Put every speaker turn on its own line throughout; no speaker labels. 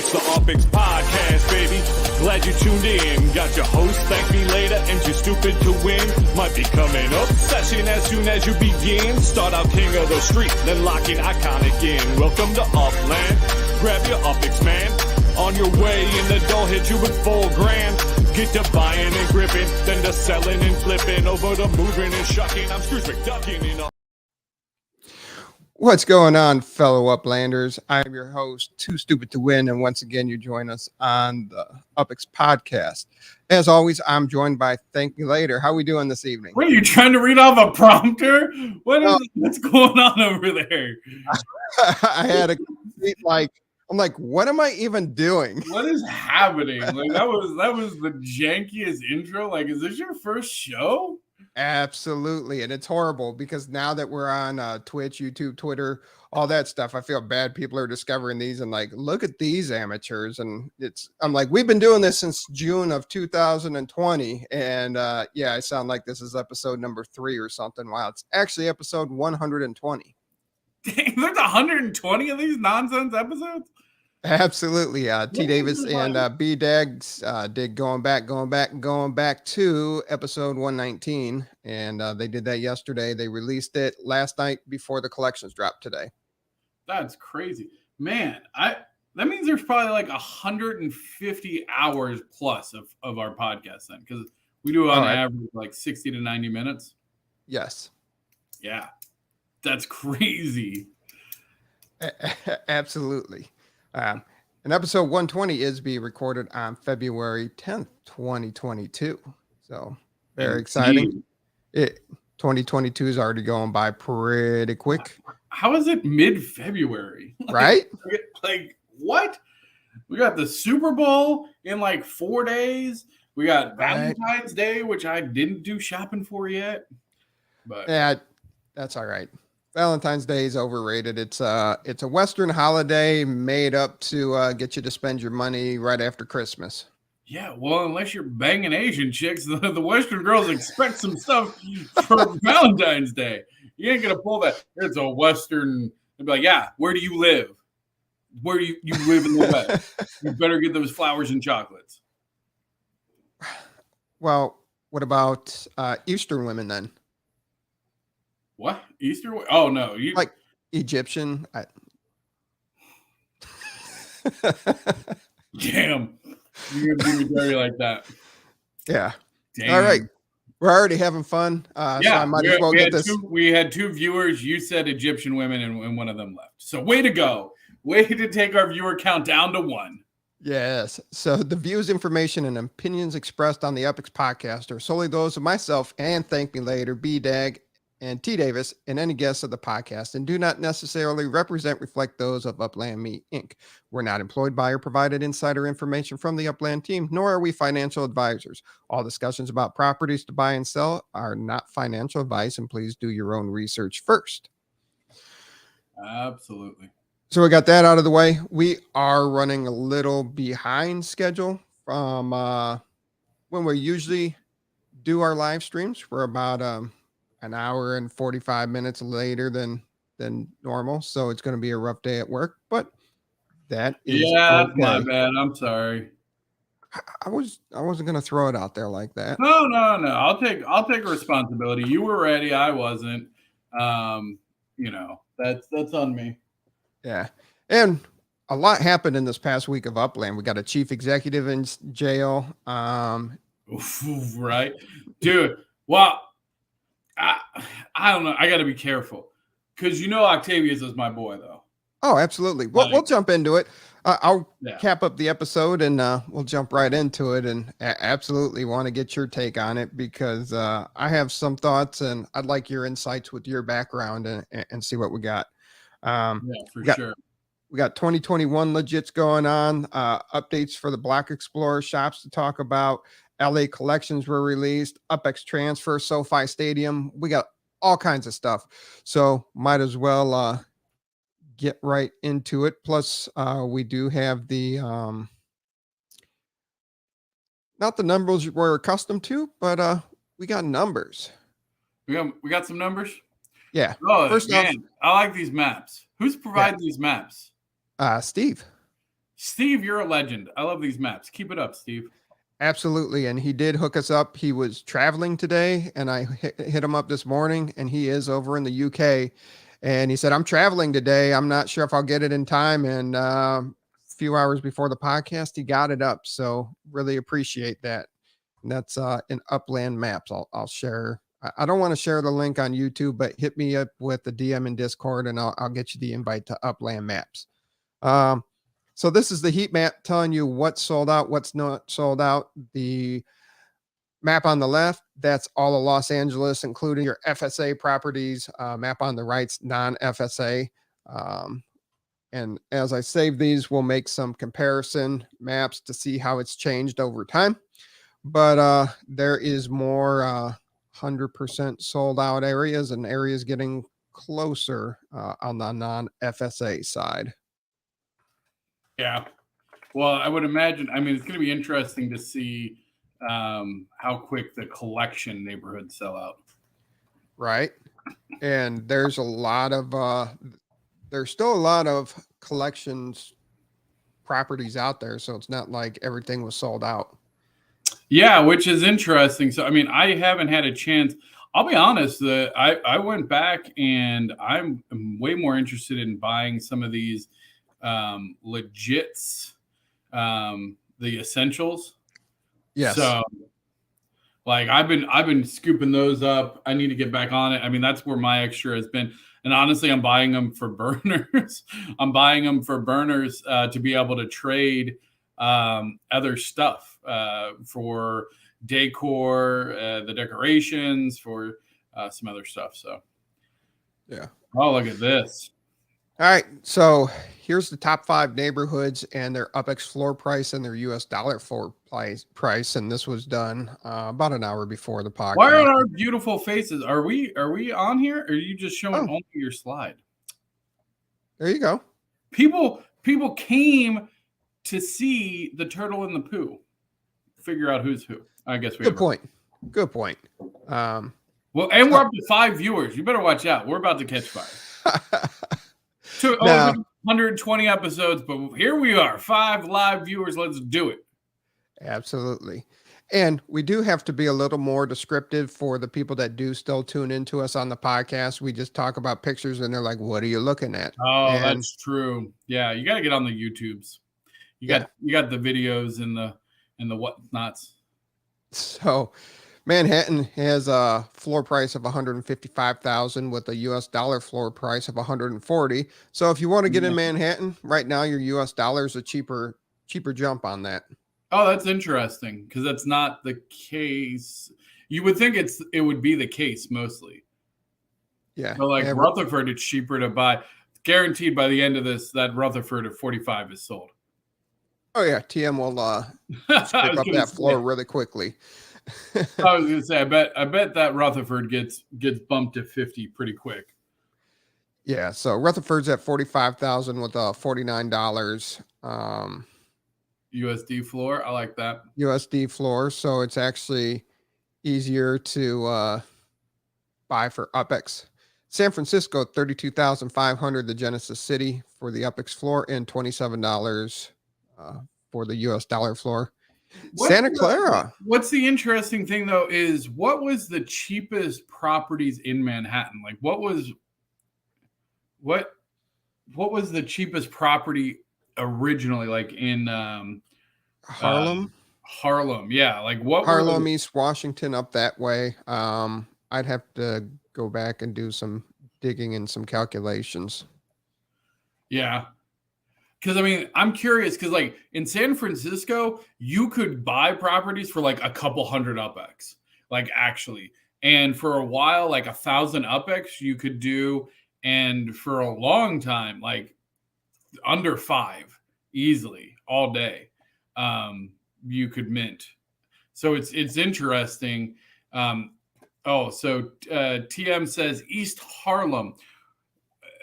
It's the UPX Podcast, baby. Glad you tuned in. Got your host, ThankMeLater, and you're stupid to win. Might be coming up. Session as soon as you begin. Start out king of the street, then lock in iconic in. Welcome to Upland. Grab your UPX, man. On your way in the door, hit you with $4,000. Get to buying and gripping, then to selling and flipping. Over to moving and shucking. I'm Scrooge McDuckin in a...
What's going on, fellow Uplanders? I'm your host, Too Stupid to Win, and once again, you join us on the UPX Podcast. As always, I'm joined by ThankMeLater. How are we doing this evening?
What, are you trying to read off a prompter? What's going on over there?
I had a complete, I'm like, what am I even doing?
What is happening? Like that was the jankiest intro. Like, is this your first show?
Absolutely. And it's horrible because now that we're on Twitch, YouTube, Twitter, all that stuff, I feel bad. People are discovering these and like, look at these amateurs. And I'm like, we've been doing this since June of 2020. And yeah, I sound like this is episode number 3 or something. Wow. It's actually episode 120.
Dang, there's 120 of these nonsense episodes?
Absolutely. TDavis and BDag did going back to episode 119. And they did that yesterday. They released it last night before the collections dropped today.
That's crazy. Man, that means there's probably like 150 hours plus of our podcast then, because we do on average like 60 to 90 minutes.
Yes.
Yeah. That's crazy.
Absolutely. And episode 120 is being recorded on February 10th, 2022. So very exciting. 2022 is already going by pretty quick.
How is it mid-February?
Right?
Like what? We got the Super Bowl in like 4 days. We got Valentine's Day, which I didn't do shopping for yet. But
yeah, that's all right. Valentine's Day is overrated. It's a Western holiday made up to get you to spend your money right after Christmas.
Yeah, well, unless you're banging Asian chicks, the Western girls expect some stuff for Valentine's Day. You ain't gonna pull that. It's a Western. They'll be like, yeah, where do you live? Where do you live in the West? You better get those flowers and chocolates.
Well, what about Eastern women then?
What? Easter? Oh, no. You
like Egyptian?
Damn. You're going to do me dirty like that.
Yeah.
Damn.
All right. We're already having fun. So I might as well get this.
We had 2 viewers. You said Egyptian women, and one of them left. So way to go. Way to take our viewer count down to 1.
Yes. So the views, information, and opinions expressed on the UPX Podcast are solely those of myself and ThankMeLater, BDag, and TDavis, and any guests of the podcast, and do not necessarily reflect those of Upland Me, Inc. We're not employed by or provided insider information from the Upland team, nor are we financial advisors. All discussions about properties to buy and sell are not financial advice, and please do your own research first.
Absolutely.
So we got that out of the way. We are running a little behind schedule from when we usually do our live streams. We're about an hour and 45 minutes later than normal, so it's going to be a rough day at work, but that is
that's my bad. I'm sorry.
I wasn't going to throw it out there like that.
No. I'll take responsibility. You were ready, I wasn't. That's on me.
Yeah. And a lot happened in this past week of Upland. We got a chief executive in jail.
Right, dude. Well, I don't know. I got to be careful because Octavius is my boy, though.
Oh, absolutely. We'll jump into it. I'll cap up the episode and we'll jump right into it. And absolutely want to get your take on it because I have some thoughts and I'd like your insights with your background and see what we got.
Sure.
We got 2021 Legits going on. Updates for the Block Explorer shops to talk about. LA collections were released, UPX transfer, SoFi Stadium. We got all kinds of stuff. So might as well get right into it. Plus, we do have the not the numbers we're accustomed to, but we got numbers.
We got some numbers?
Yeah.
Oh, first man, I like these maps. Who's providing these maps?
Steve.
Steve, you're a legend. I love these maps. Keep it up, Steve.
Absolutely. And he did hook us up. He was traveling today and I hit him up this morning, and he is over in the UK. And he said, I'm traveling today. I'm not sure if I'll get it in time. And a few hours before the podcast, he got it up. So really appreciate that. And that's in Upland Maps. I'll share. I don't want to share the link on YouTube, but hit me up with the DM in Discord and I'll get you the invite to Upland Maps. So this is the heat map telling you what's sold out, what's not sold out. The map on the left, that's all of Los Angeles, including your FSA properties. Map on the right's non-FSA. And as I save these, we'll make some comparison maps to see how it's changed over time. But there is more 100% sold out areas and areas getting closer on the non-FSA side.
Yeah. Well, I would imagine, I mean, it's going to be interesting to see how quick the collection neighborhoods sell out.
Right. And there's a lot of, there's still a lot of collections properties out there. So it's not like everything was sold out.
Yeah, which is interesting. So, I mean, I haven't had a chance. I'll be honest, I went back and I'm way more interested in buying some of these Legits, the essentials.
Yes.
So, like, I've been scooping those up. I need to get back on it. I mean, that's where my extra has been. And honestly, I'm buying them for burners. I'm buying them for burners to be able to trade other stuff for decor, the decorations, for some other stuff. So,
yeah.
Oh, look at this.
All right. So here's the top 5 neighborhoods and their UPX floor price and their US dollar floor price. And this was done about an hour before the podcast.
Why are our beautiful faces? Are we on here? Or are you just showing only your slide?
There you go.
People came to see the turtle in the poo. Figure out who's who. I guess we.
Good point.
Well, and we're up to 5 viewers. You better watch out. We're about to catch fire. 120 episodes, but here we are, 5 live viewers. Let's do it.
Absolutely. And we do have to be a little more descriptive for the people that do still tune into us on the podcast. We just talk about pictures and they're like, what are you looking at?
Oh, that's true. Yeah, you got to get on the YouTubes. You got the videos and the whatnots.
So Manhattan has a floor price of $155,000 with a US dollar floor price of $140. So if you want to get in Manhattan right now, your US dollar is a cheaper jump on that.
Oh, that's interesting because that's not the case. You would think it would be the case mostly.
Yeah.
But like Rutherford, it's cheaper to buy. Guaranteed by the end of this, that Rutherford at 45 is sold.
Oh yeah, TM will scrape up that floor really quickly.
I was gonna say, I bet that Rutherford gets bumped to 50 pretty quick.
Yeah, so Rutherford's at $45,000 with $49
USD floor. I like that.
USD floor, so it's actually easier to buy for UPX. San Francisco, $32,500, the Genesis City for the UPX floor, and $27 for the US dollar floor. Santa Clara.
What's the interesting thing though is what was the cheapest properties in Manhattan? Like what was the cheapest property originally, like in
Harlem?
Harlem, yeah. Like what
Harlem, East Washington, up that way. I'd have to go back and do some digging and some calculations.
Yeah. Because, I mean, I'm curious because, like, in San Francisco, you could buy properties for, like, a couple hundred UPX, like, actually. And for a while, like, 1,000 UPX you could do. And for a long time, like, under 5 easily all day, you could mint. So it's interesting. So TM says East Harlem.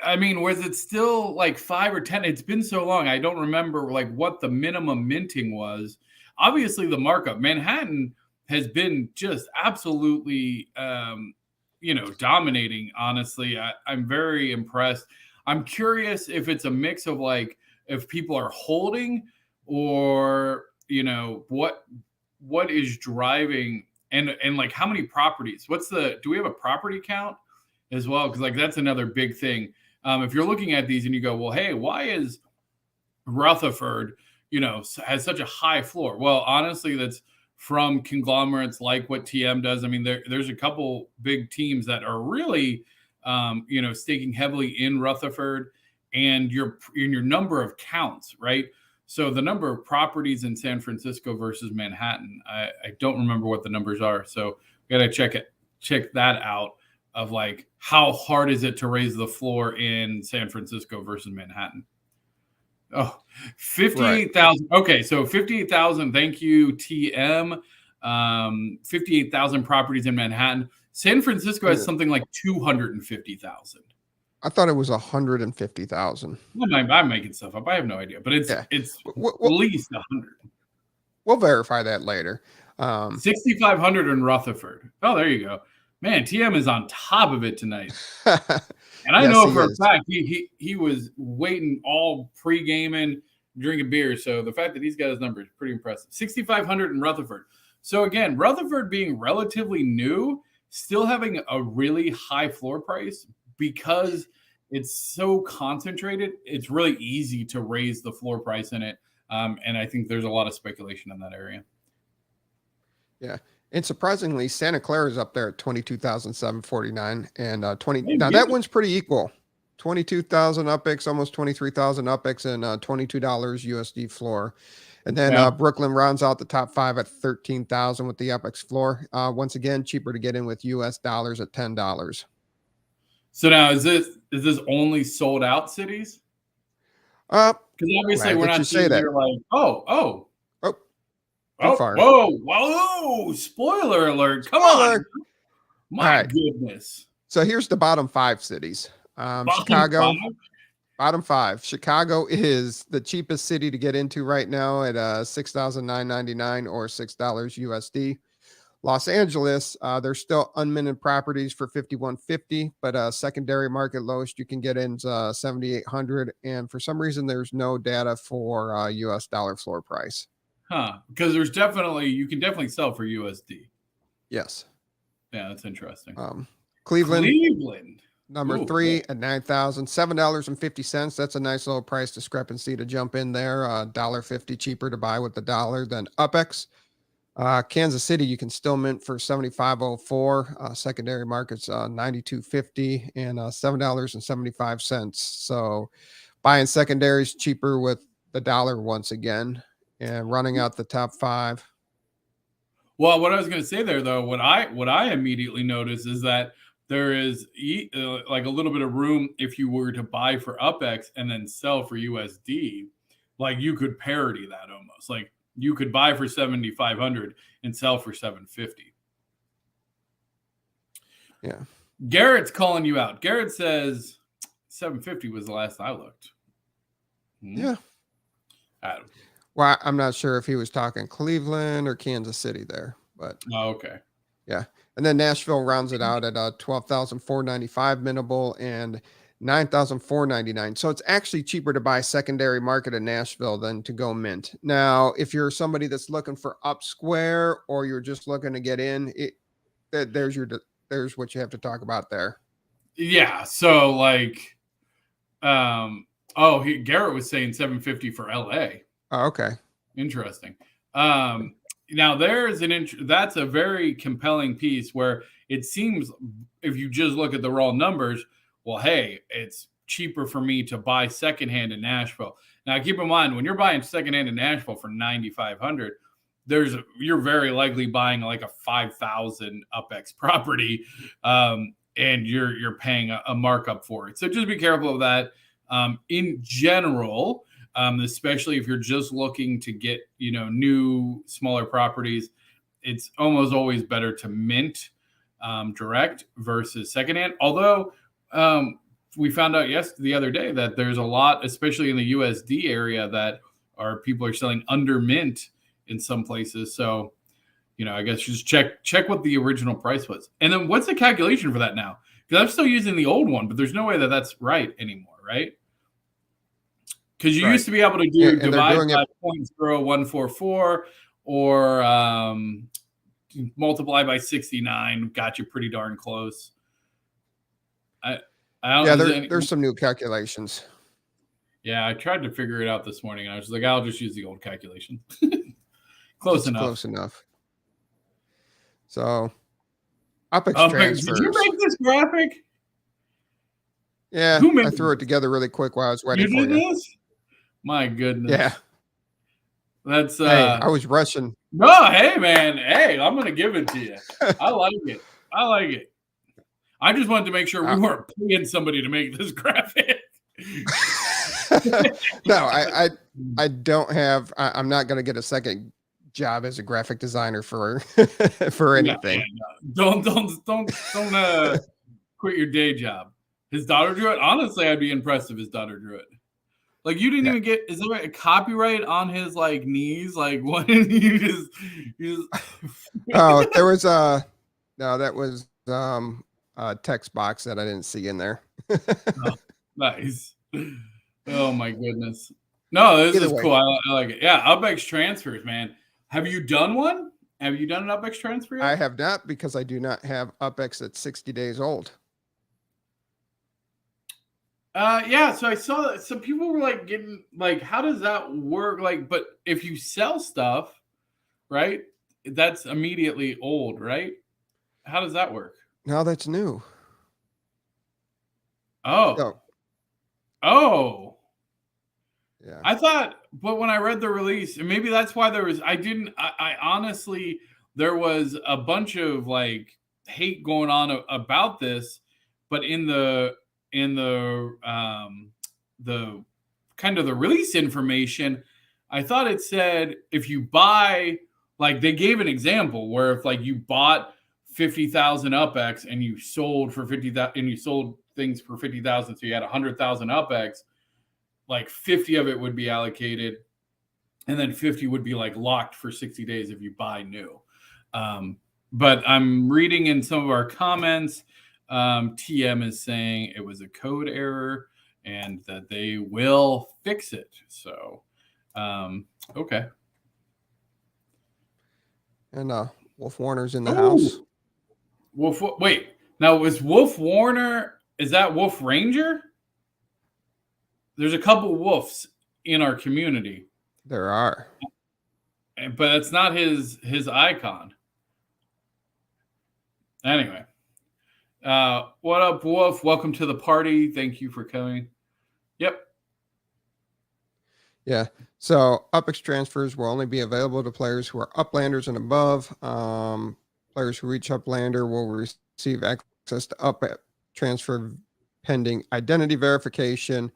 I mean, was it still like 5 or 10? It's been so long. I don't remember like what the minimum minting was. Obviously, the markup. Manhattan has been just absolutely, dominating. Honestly, I'm very impressed. I'm curious if it's a mix of like if people are holding, or what is driving, and like how many properties? Do we have a property count as well? Because like that's another big thing. If you're looking at these and you go, well, hey, why is Rutherford, has such a high floor? Well, honestly, that's from conglomerates like what TM does. I mean, there's a couple big teams that are really, staking heavily in Rutherford, and your number of counts, right? So the number of properties in San Francisco versus Manhattan, I don't remember what the numbers are. So we got to check that out, of like how hard is it to raise the floor in San Francisco versus Manhattan. Oh, 58,000. Right. Okay, so 58,000. Thank you, TM. 58,000 properties in Manhattan. San Francisco has something like 250,000.
I thought it was 150,000.
I'm making stuff up. I have no idea, but it's at least 100.
We'll verify that later.
6,500 in Rutherford. Oh, there you go. Man, TM is on top of it tonight. And I know for a fact he was waiting all pre-gaming, drinking beer. So the fact that he's got his number is pretty impressive. 6,500 in Rutherford. So again, Rutherford being relatively new, still having a really high floor price because it's so concentrated. It's really easy to raise the floor price in it. And I think there's a lot of speculation in that area.
Yeah. And surprisingly, Santa Clara is up there at 22,749 and 20. Now that one's pretty equal. 22,000 UPX, almost 23,000 UPX, and $22 USD floor. And then Brooklyn rounds out the top 5 at 13,000 with the UPX floor. Once again, cheaper to get in with US dollars at $10.
So now is this only sold out cities? Because obviously we're not seeing you're like, whoa, spoiler alert. Come on. My goodness.
So here's the bottom 5 cities. Chicago. Bottom 5. Chicago is the cheapest city to get into right now at $6,999 or $6 USD. Los Angeles, there's still unminted properties for $5,150, but secondary market lowest you can get in $7,800. And for some reason, there's no data for US dollar floor price.
Because you can definitely sell for USD.
Yes.
Yeah, that's interesting.
Cleveland. Number 3 at $9,000, $7.50. That's a nice little price discrepancy to jump in there. $1.50 cheaper to buy with the dollar than UPX. Kansas City, you can still mint for $75.04. Secondary markets $92.50 and $7.75. So buying secondaries cheaper with the dollar once again, and running out the top 5.
Well, what I was going to say there, though, what I immediately noticed is that there is like a little bit of room if you were to buy for UPX and then sell for USD. Like you could parity that almost. Like you could buy for 7,500 and sell for 750.
Yeah.
Garrett's calling you out. Garrett says 750 was the last I looked.
Yeah.
Adam.
Well, I'm not sure if he was talking Cleveland or Kansas City there, but
okay.
Yeah. And then Nashville rounds it out at 12,495 mintable and 9,499. So it's actually cheaper to buy secondary market in Nashville than to go mint. Now, if you're somebody that's looking for up square or you're just looking to get in, there's what you have to talk about there. Yeah.
So like, Garrett was saying 750 for LA.
Oh, okay.
Interesting. Now there's that's a very compelling piece where it seems if you just look at the raw numbers, well, hey, it's cheaper for me to buy secondhand in Nashville. Now keep in mind when you're buying secondhand in Nashville for $9,500, you're very likely buying like a 5,000 UPX property, and you're paying a markup for it. So just be careful of that. In general. Especially if you're just looking to get, new smaller properties, it's almost always better to mint direct versus secondhand. Although we found out the other day that there's a lot, especially in the USD area, that people are selling under mint in some places. So, I guess just check what the original price was. And then what's the calculation for that now? Because I'm still using the old one, but there's no way that that's right anymore, right? Because you
Right.
used to be able to do
Yeah, and they're
divide
doing
by
it.
0.0144 or multiply by 69. Got you pretty darn close. I don't.
Yeah,
is it
there's some new calculations.
Yeah, I tried to figure it out this morning, and I was like, I'll just use the old calculation. Close
It's
enough.
close enough. So, UPX
Did
transfers.
you make this graphic?
Yeah,
Who made
I threw it together really quick while I was waiting
You
for
did
you.
this? My goodness.
Yeah.
That's
Hey, I was rushing.
no, hey man. Hey, I'm gonna give it to you. I like it. I like it. I just wanted to make sure we weren't paying somebody to make this graphic.
No, I don't have. I'm not going to get a second job as a graphic designer for anything.
No. Don't quit your day job. His daughter drew it. Honestly, I'd be impressed if his daughter drew it. Like you didn't even get. Is there a copyright on his like knees? Like what? you just.
Oh, there was no. That was a text box that I didn't see in there.
Oh, nice. Oh my goodness. No, this is cool. I like it. Yeah, UPX transfers, man. Have you done one? Have you done an UPX transfer yet?
I have not, because I do not have UPX at 60 days old.
Yeah, so I saw that some people were like getting like, how does that work? Like, but if you sell stuff, right, that's immediately old, right? How does that work?
No, that's new.
Oh.
Yeah.
I thought, but when I read the release, and maybe that's why I honestly, there was a bunch of like hate going on about this, but in the kind of the release information, I thought it said if you buy, like they gave an example where if like you bought 50,000 UPX and you sold for 50,000 and you sold things for 50,000, so you had 100,000 UPX, like 50 of it would be allocated, and then 50 would be like locked for 60 days if you buy new. But I'm reading in some of our comments, TM is saying it was a code error and that they will fix it. So, okay.
And Wolf Warner's in the house.
Wait, now is Wolf Warner, is that Wolf Ranger? There's a couple wolves in our community.
There are.
But it's not his icon. Anyway. What up, Wolf? Welcome to the party. Thank you for coming. Yep.
Yeah. So UPX transfers will only be available to players who are Uplanders and above. Players who reach Uplander will receive access to UPX transfer pending identity verification.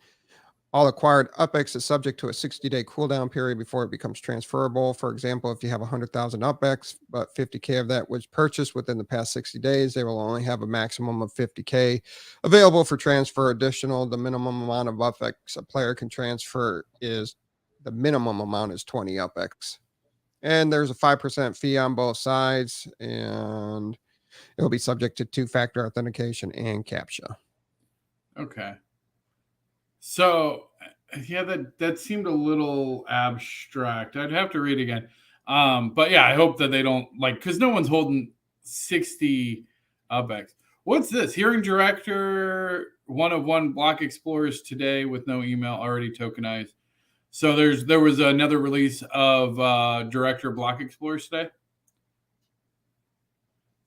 All acquired UPX is subject to a 60-day cooldown period before it becomes transferable. For example, if you have 100,000 UPX, but 50K of that was purchased within the past 60 days, they will only have a maximum of 50K available for transfer. Additional, the minimum amount of UPX a player can transfer is, the minimum amount is 20 UPX. And there's a 5% fee on both sides, and it will be subject to 2-factor authentication and CAPTCHA.
Okay. So, yeah, that seemed a little abstract. I'd have to read again. But yeah, I hope that they don't because no one's holding 60 UPX. What's this? Hearing director, 1 of 1 block explorers today with no email, already tokenized. So there was another release of director block explorers today.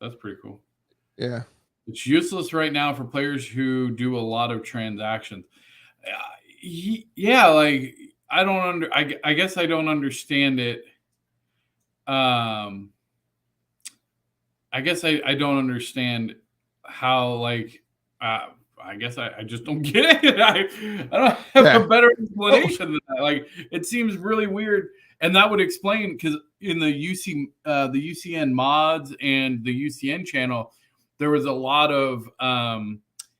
That's pretty cool.
Yeah.
It's useless right now for players who do a lot of transactions. Yeah, like I guess I don't understand it. I guess I don't understand how I guess I just don't get it. I don't have a better explanation than that. Like it seems really weird, and that would explain because in the UCN mods and the UCN channel, there was a lot of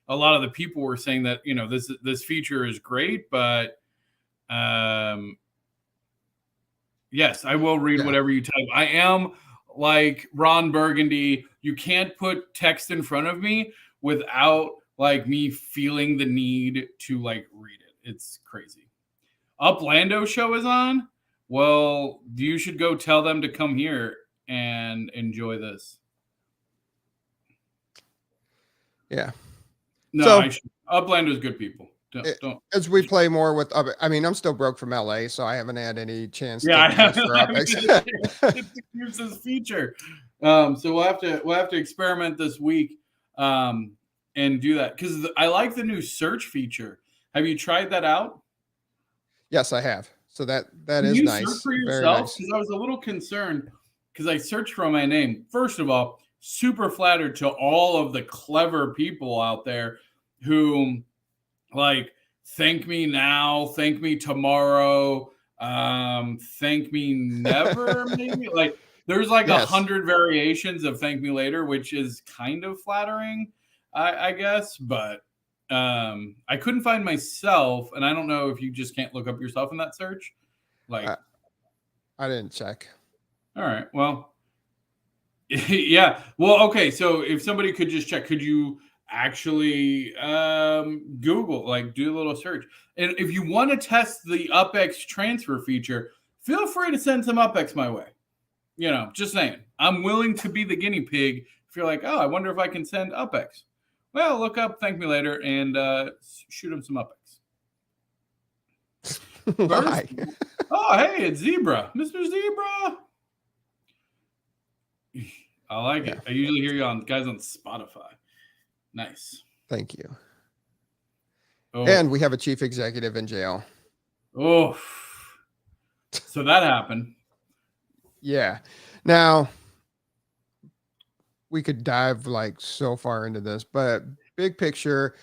the people were saying that this feature is great, but yes, I will read whatever you type. I am like Ron Burgundy. You can't put text in front of me without me feeling the need to read it. It's crazy. Uplando show is on. Well, you should go tell them to come here and enjoy this.
Yeah.
No,
So,
I should. Uplando's good people. Don't.
As we play more with, I mean, I'm still broke from LA, so I haven't had any chance.
Yeah,
to
I have
for
to use this feature. So we'll have to experiment this week and do that because I like the new search feature. Have you tried that out?
Yes, I have. So that
Can
is
you
nice.
search for
Very
yourself?
nice.
Because I was a little concerned because I searched for my name. First of all, super flattered to all of the clever people out there who like thank me now, thank me tomorrow, thank me never, maybe. Like there's like 100 variations of thank me later, which is kind of flattering, I guess, but I couldn't find myself, and I don't know if you just can't look up yourself in that search. Like
I didn't check.
All right. Well, yeah. Well, okay. So if somebody could just check, could you actually Google, like do a little search? And if you want to test the UPX transfer feature, feel free to send some UPX my way. You know, just saying. I'm willing to be the guinea pig if you're like, oh, I wonder if I can send UPX. Well, look up ThankMeLater and shoot them some UPX.
Why?
Oh, hey, it's Zebra. Mr. Zebra. I like it. I usually hear you on guys on Spotify. Nice.
Thank you.
Oh.
And we have a chief executive in jail.
Oh. So that happened.
Yeah. Now, we could dive like so far into this, but big picture,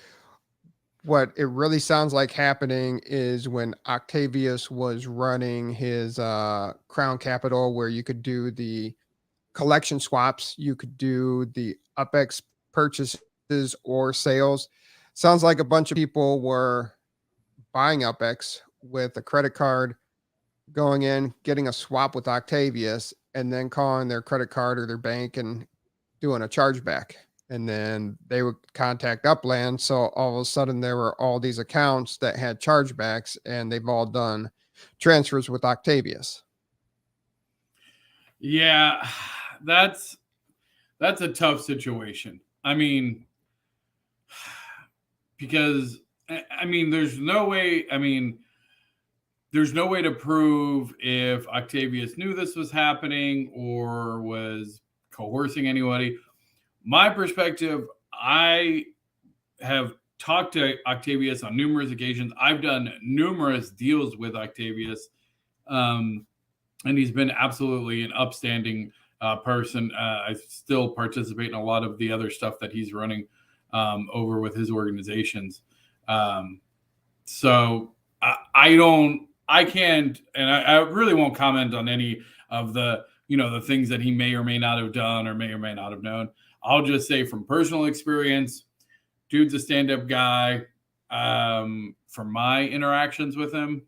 what it really sounds like happening is when Octavius was running his Crown Capital, where you could do the collection swaps, you could do the UPX purchases or sales. Sounds like a bunch of people were buying UPX with a credit card, going in, getting a swap with Octavius, and then calling their credit card or their bank and doing a chargeback. And then they would contact Upland. So all of a sudden there were all these accounts that had chargebacks, and they've all done transfers with Octavius.
Yeah, that's a tough situation. I mean, because I mean, there's no way to prove if Octavius knew this was happening or was coercing anybody. My perspective, I have talked to Octavius on numerous occasions. I've done numerous deals with Octavius, and he's been absolutely an upstanding person. I still participate in a lot of the other stuff that he's running over with his organizations. So I can't, and I really won't comment on any of the, the things that he may or may not have done or may not have known. I'll just say from personal experience, dude's a stand-up guy from my interactions with him.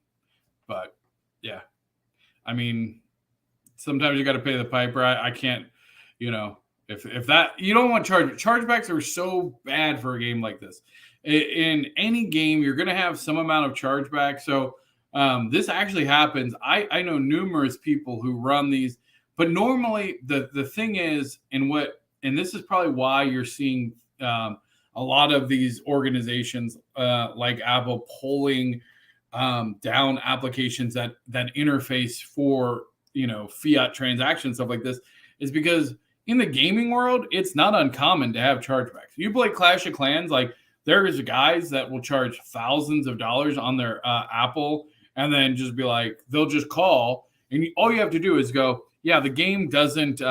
But yeah, I mean, sometimes you got to pay the piper. I can't, if that, you don't want chargebacks are so bad for a game like this. In any game, you're going to have some amount of chargeback. So this actually happens. I know numerous people who run these, but normally the thing is, and this is probably why you're seeing a lot of these organizations like Apple pulling down applications that interface for, fiat transactions, stuff like this, is because in the gaming world, it's not uncommon to have chargebacks. You play Clash of Clans, like there's guys that will charge thousands of dollars on their Apple, and then just be like, they'll just call, and all you have to do is go, yeah, the game doesn't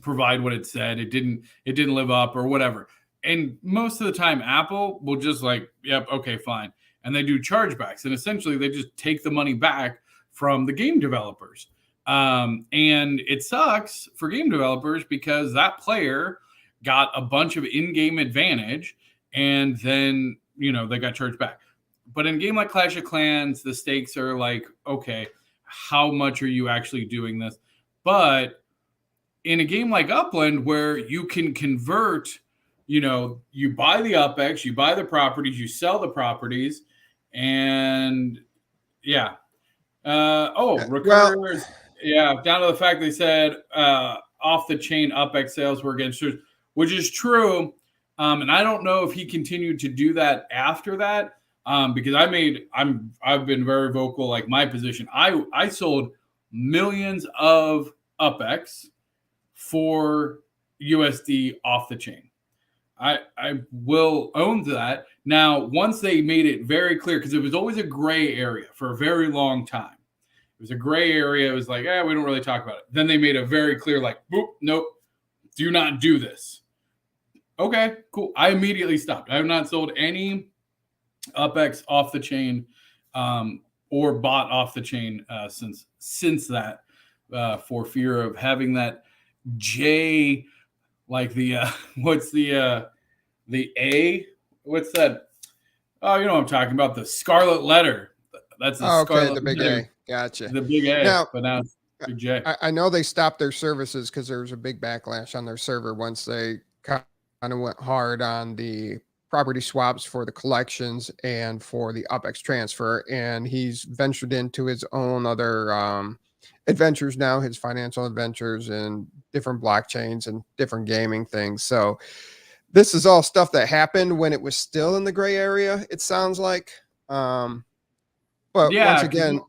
provide what it said. It didn't live up or whatever. And most of the time, Apple will just like, yep, okay, fine. And they do chargebacks, and essentially they just take the money back from the game developers. And it sucks for game developers because that player got a bunch of in-game advantage, and then, they got charged back. But in a game like Clash of Clans, the stakes are like, okay, how much are you actually doing this? But in a game like Upland, where you can convert, you buy the UPX, you buy the properties, you sell the properties, and Yeah.
Well,
recurs. Yeah, down to the fact they said off the chain UPX sales were against, which is true. And I don't know if he continued to do that after that. Because I've been very vocal, like my position. I sold millions of UPX for USD off the chain. I will own that. Now, once they made it very clear, because it was always a gray area for a very long time. It was a gray area. It was like, we don't really talk about it. Then they made a very clear, like, boop, nope, do not do this. Okay, cool. I immediately stopped. I have not sold any UPX off the chain or bought off the chain since that for fear of having that J, like the what's the A? What's that? Oh, you know what I'm talking about, the scarlet letter. That's the scarlet
the big
letter.
A. Gotcha.
The big A, but now it's big J.
I know they stopped their services because there was a big backlash on their server once they kind of went hard on the property swaps for the collections and for the UPX transfer. And he's ventured into his own other adventures now, his financial adventures and different blockchains and different gaming things. So this is all stuff that happened when it was still in the gray area, it sounds like. But once again,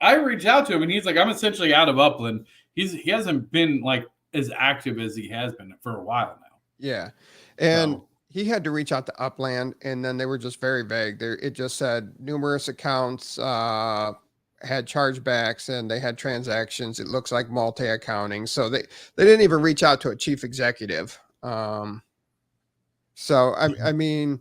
I reached out to him and he's like, I'm essentially out of Upland. He hasn't been like as active as he has been for a while now.
Yeah. And he had to reach out to Upland, and then they were just very vague. It just said numerous accounts had chargebacks and they had transactions. It looks like multi-accounting. So they didn't even reach out to a chief executive. So I mean,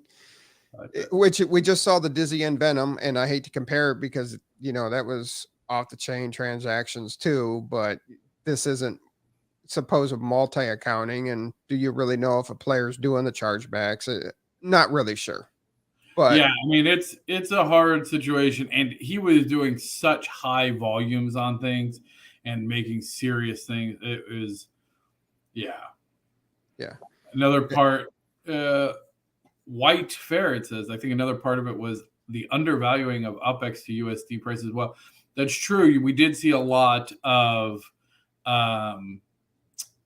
which we just saw the Dizzy and Venom, and I hate to compare it because, you know, that was off the chain transactions too, but this isn't supposed multi-accounting. And do you really know if a player's doing the chargebacks? Not really sure. But
yeah, I mean, it's a hard situation, and he was doing such high volumes on things and making serious things. It was, yeah. Another part, White Ferret says, I think another part of it was the undervaluing of UPX to USD prices as well. That's true. We did see a lot of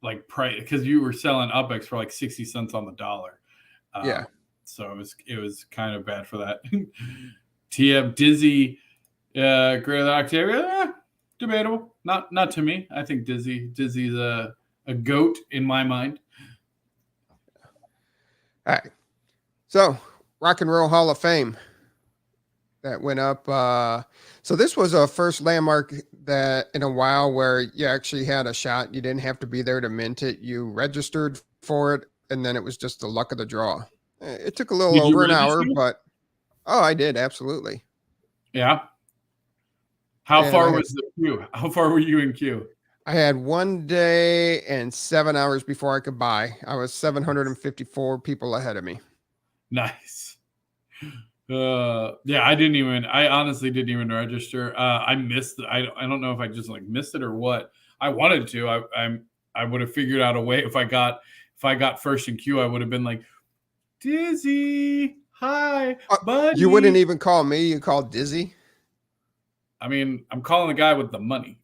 like price, because you were selling UPX for like 60 cents on the dollar. So it was kind of bad for that. TM Dizzy, Great Octavia, debatable. Not to me. I think Dizzy's a goat in my mind.
All right. So Rock and Roll Hall of Fame that went up. So this was a first landmark that in a while where you actually had a shot. You didn't have to be there to mint it. You registered for it, and then it was just the luck of the draw. It took a little over an hour, but I did. Absolutely.
Yeah. How far was the queue? How far were you in queue?
I had 1 day and 7 hours before I could buy. I was 754 people ahead of me.
Nice. I honestly didn't even register. I missed it. I don't know if I just like missed it or what. I wanted to. I would have figured out a way. If I got first in queue, I would have been like, Dizzy, hi, buddy.
You wouldn't even call me. You called Dizzy.
I mean, I'm calling the guy with the money.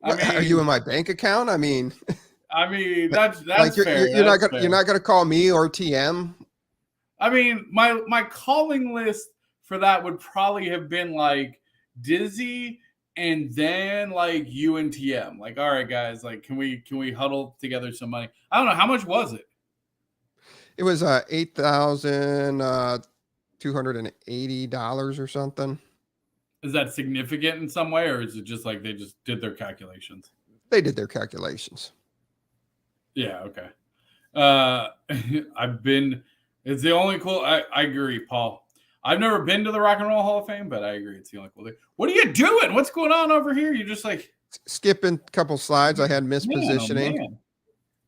Are you in my bank account? I mean,
that's like fair.
You're not gonna call me or TM.
I mean, my calling list for that would probably have been like Dizzy, and then like you and TM. Like, all right, guys, like, can we huddle together some money? I don't know, how much was it?
It was $8,280 or something.
Is that significant in some way, or is it just like they just did their calculations?
They did their calculations.
Yeah, okay. It's the only cool. I agree, Paul. I've never been to the Rock and Roll Hall of Fame, but I agree it's the only cool thing. What are you doing? What's going on over here? You're just like
skipping a couple slides. I had mispositioning.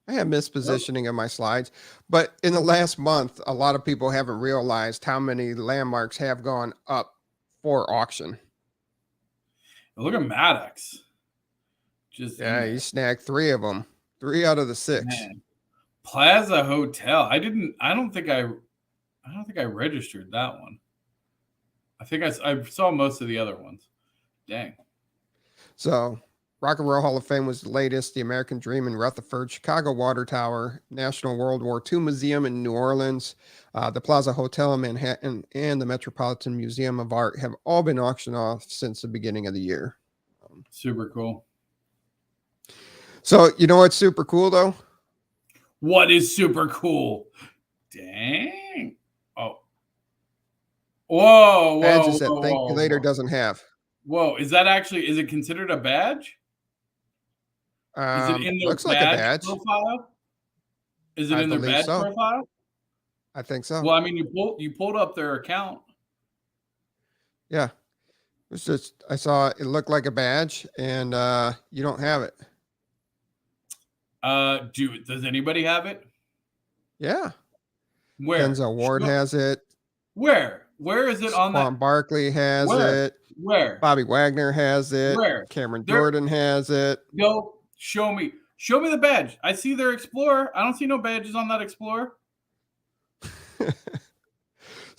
I had mispositioning of my slides, but in the last month, a lot of people haven't realized how many landmarks have gone up for auction.
Look at Maddox.
He snagged 3 of them, 3 out of the 6.
Man. Plaza Hotel. I don't think I registered that one. I think I saw most of the other ones. Dang.
So, Rock and Roll Hall of Fame was the latest. The American Dream in Rutherford, Chicago Water Tower, National World War II Museum in New Orleans, the Plaza Hotel in Manhattan, and the Metropolitan Museum of Art have all been auctioned off since the beginning of the year.
Super cool.
So, you know what's super cool, though?
What is super cool? Dang. Oh. Whoa.
Badges that ThankMeLater doesn't have.
Whoa. Is it considered a badge? Is it in their
Looks like a badge
profile? Is it in their badge profile?
I think so.
Well, I mean, you pulled up their account.
Yeah. It's just, I saw it looked like a badge, and you don't have it.
Does anybody have it?
Yeah.
Where?
Denzel Ward has it.
Where is it on that?
Barkley has it.
Where?
Bobby Wagner has it.
Where?
Cameron Jordan has it.
Yo, show me the badge. I see their Explorer. I don't see no badges on that Explorer.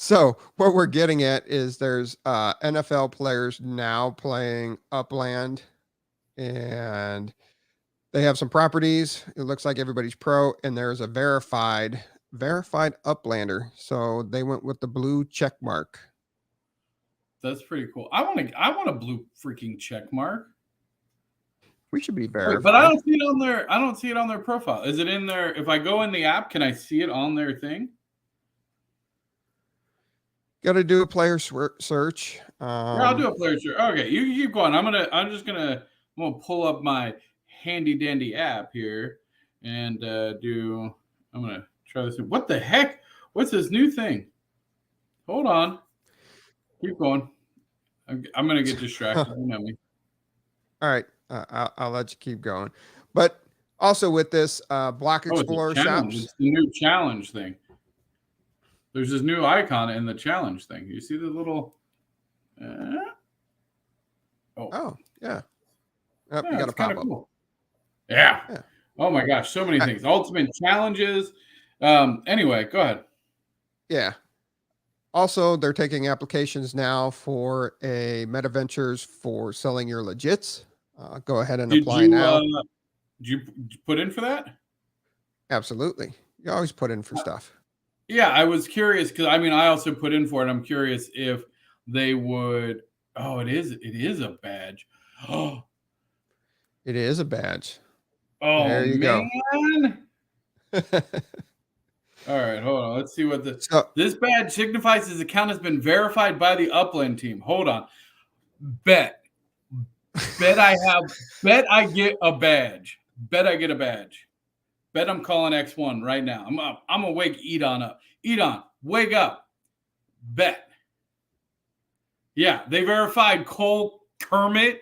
So what we're getting at is there's NFL players now playing Upland, and they have some properties. It looks like everybody's pro, and there's a verified Uplander. So they went with the blue check mark.
That's pretty cool. I want a blue freaking check mark.
We should be verified.
But I don't see it on their. I don't see it on their profile. Is it in there? If I go in the app, can I see it on their thing?
Got to do a player search.
Yeah, I'll do a player search. Okay, you keep going. I'm gonna pull up my handy dandy app here and I'm gonna try this. What the heck? What's this new thing? Hold on. Keep going. I'm gonna get distracted. You know me.
All right, I'll let you keep going. But also with this Block Explorer shops,
it's the new challenge thing. There's this new icon in the challenge thing. You see the little.
Oh yeah. Yep, you got to pop up.
Cool. Yeah. Oh my gosh, so many things. Ultimate challenges. Anyway, go ahead.
Yeah. Also, they're taking applications now for a metaventures for selling your legits. Go ahead and apply now.
Did you put in for that?
Absolutely. You always put in for stuff.
Yeah, I was curious because I also put in for it. I'm curious if they would. Oh, it is a badge. Oh,
it is a badge.
Oh,
there you
man.
Go.
All right, hold on. Let's see what this badge signifies. His account has been verified by the Upland team. Hold on. Bet I get a badge. Bet I get a badge. Bet I'm calling X1 right now. I'm up. I'm gonna wake Edon up. Edon, wake up. Bet. Yeah, they verified Cole Kermit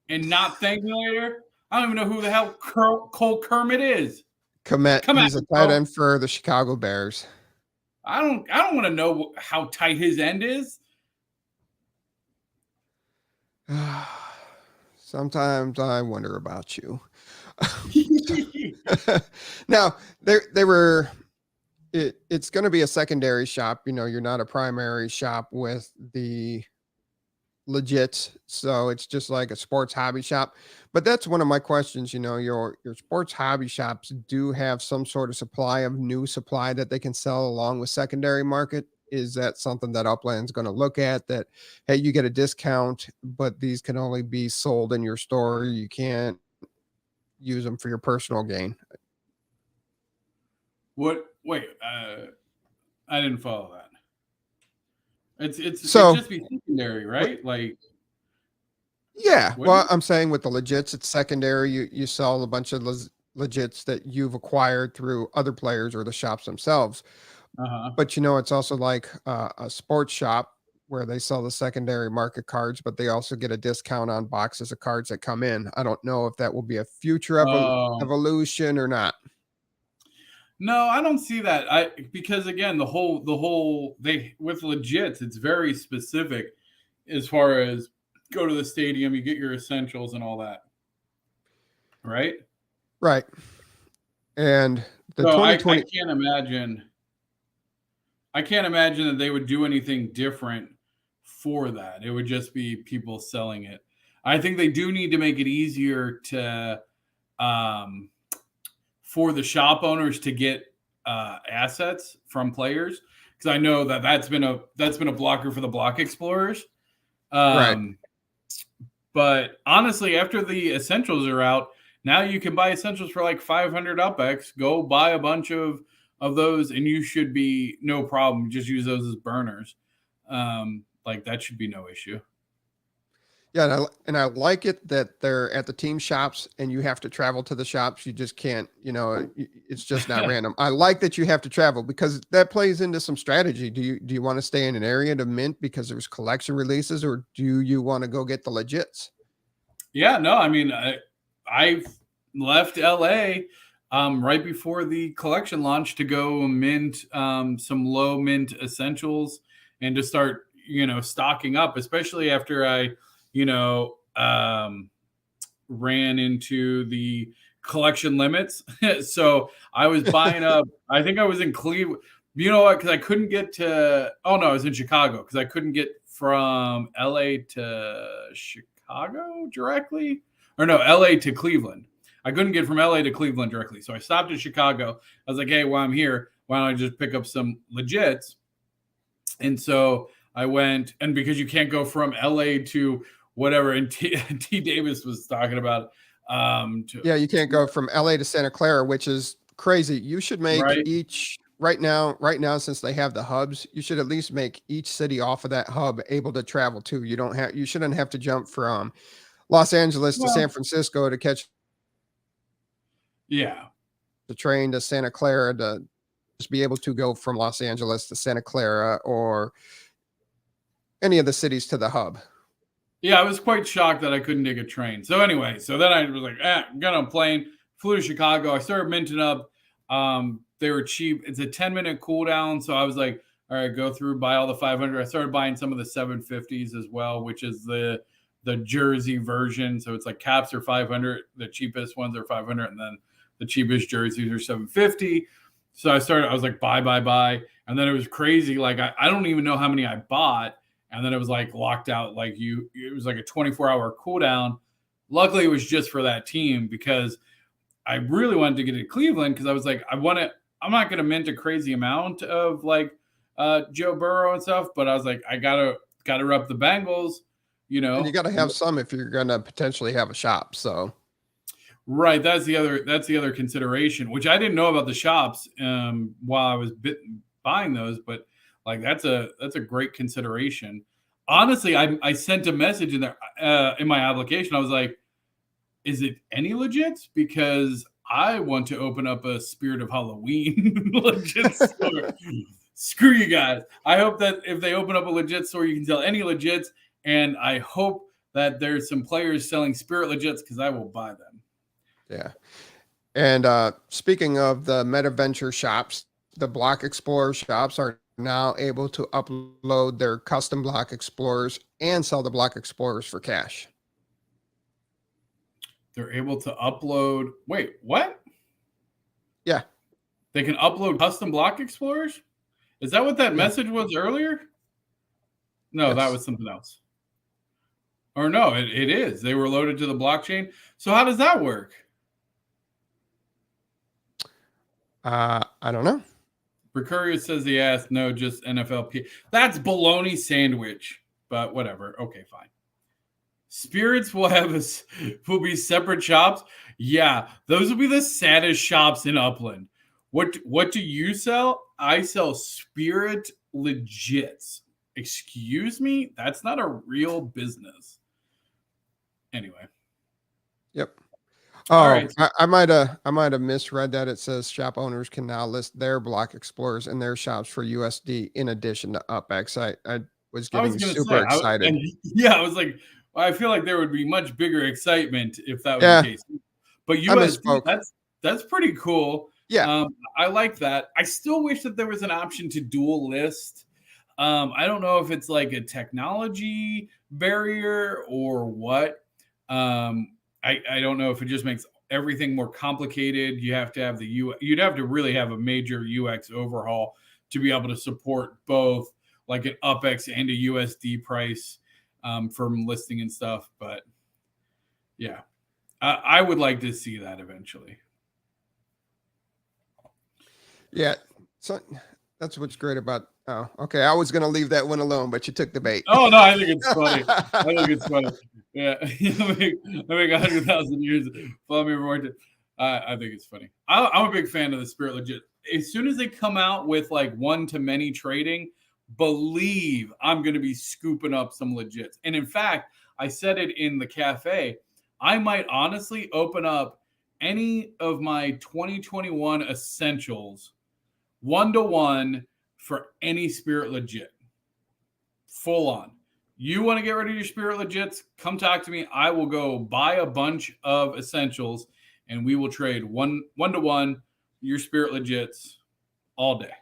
and not ThankMeLater. I don't even know who the hell Cole Kermit is.
He's a tight end for the Chicago Bears.
I don't want to know how tight his end is.
Sometimes I wonder about you. Now it's going to be a secondary shop. You're not a primary shop with the legits, so it's just like a sports hobby shop. But that's one of my questions. Your sports hobby shops do have some sort of supply of new supply that they can sell along with secondary market. Is that something that Upland's going to look at, that, hey, you get a discount, but these can only be sold in your store, you can't use them for your personal gain?
What? Wait, I didn't follow that. It's just be secondary, right?
Yeah. Well, I'm saying with the legits, it's secondary. You sell a bunch of legits that you've acquired through other players or the shops themselves. But it's also like a sports shop where they sell the secondary market cards, but they also get a discount on boxes of cards that come in. I don't know if that will be a future evolution or not.
No, I don't see that. Because again, the whole with legits, it's very specific as far as go to the stadium, you get your essentials and all that. Right?
Right. And The
So
2020.
I can't imagine that they would do anything different for that. It would just be people selling it. I think they do need to make it easier to for the shop owners to get assets from players, because I know that that's been a blocker for the block explorers.
Right.
But honestly, after the essentials are out, now you can buy essentials for like 500 UPX. Go buy a bunch of those, and you should be no problem. Just use those as burners. Like that should be no issue.
Yeah, and I like it that they're at the team shops and you have to travel to the shops. You just can't, it's just not random. I like that you have to travel because that plays into some strategy. Do you want to stay in an area to mint because there's collection releases, or do you want to go get the legits?
Yeah, no, I mean, I left LA right before the collection launch to go mint some low mint essentials and to start, stocking up, especially after I ran into the collection limits. So I was buying up, I think I was in Cleveland, you know what? Cause I couldn't get to, I was in Chicago. Cause I couldn't get from LA to Chicago directly, or no, LA to Cleveland. I couldn't get from LA to Cleveland directly. So I stopped at Chicago. I was like, hey, while I'm here, why don't I just pick up some legits? And so I went, and because you can't go from LA to whatever, and TDavis was talking about.
You can't go from LA to Santa Clara, which is crazy. You should make each right now, since they have the hubs, you should at least make each city off of that hub able to travel to. You shouldn't have to jump from Los Angeles to San Francisco to catch the train to Santa Clara to just be able to go from Los Angeles to Santa Clara or any of the cities to the hub.
Yeah, I was quite shocked that I couldn't take a train. So anyway, then I was like, got on a plane, flew to Chicago. I started minting up. They were cheap. It's a 10-minute cooldown. So I was like, all right, go through, buy all the 500. I started buying some of the 750s as well, which is the jersey version. So it's like caps are 500. The cheapest ones are 500. And then the cheapest jerseys are 750. So I was like, buy. And then it was crazy. Like, I don't even know how many I bought. And then it was like locked out. It was like a 24-hour cooldown. Luckily, it was just for that team because I really wanted to get to Cleveland because I was like, I'm not going to mint a crazy amount of Joe Burrow and stuff, but I was like, I gotta rep the Bengals, And
you got to have some if you're going to potentially have a shop. So,
right, that's the other consideration, which I didn't know about the shops while I was buying those, but. Like that's a great consideration. Honestly, I sent a message in there in my application. I was like, "Is it any legits?" Because I want to open up a Spirit of Halloween legit store. Screw you guys. I hope that if they open up a legit store, you can sell any legits, and I hope that there's some players selling Spirit legits because I will buy them.
Yeah. And speaking of the MetaVenture shops, the Block Explorer shops are now able to upload their custom block explorers and sell the block explorers for cash.
They're able to upload. Wait, what?
Yeah.
They can upload custom block explorers? Is that what that message was earlier? No, yes. That was something else. Or no, it is. They were loaded to the blockchain. So how does that work?
I don't know.
Precurious says he asked, no, just NFLPA. That's bologna sandwich, but whatever. Okay, fine. Spirits will be separate shops. Yeah, those will be the saddest shops in Upland. What do you sell? I sell Spirit Legits. Excuse me? That's not a real business. Anyway.
Yep. Oh, right. I might have misread that. It says shop owners can now list their block explorers in their shops for USD in addition to UPX. I was getting super excited.
I was like, I feel like there would be much bigger excitement if that was the case. But USD, that's pretty cool.
Yeah,
I like that. I still wish that there was an option to dual list. I don't know if it's like a technology barrier or what. I don't know if it just makes everything more complicated. You have to have you'd have to really have a major UX overhaul to be able to support both like an UPX and a USD price from listing and stuff. But yeah, I would like to see that eventually.
Yeah. So that's what's great about. Oh, okay. I was going to leave that one alone, but you took the bait.
Oh no, I think it's funny. I think it's funny. Yeah, I make 100,000 years. Follow me everywhere. I think it's funny. I'm a big fan of the Spirit Legit. As soon as they come out with like one-to-many trading, believe I'm going to be scooping up some legits. And in fact, I said it in the cafe. I might honestly open up any of my 2021 essentials 1-to-1 for any Spirit Legit. Full on. You want to get rid of your Spirit Legits? Come talk to me. I will go buy a bunch of essentials and we will trade 1-to-1 your Spirit Legits all day.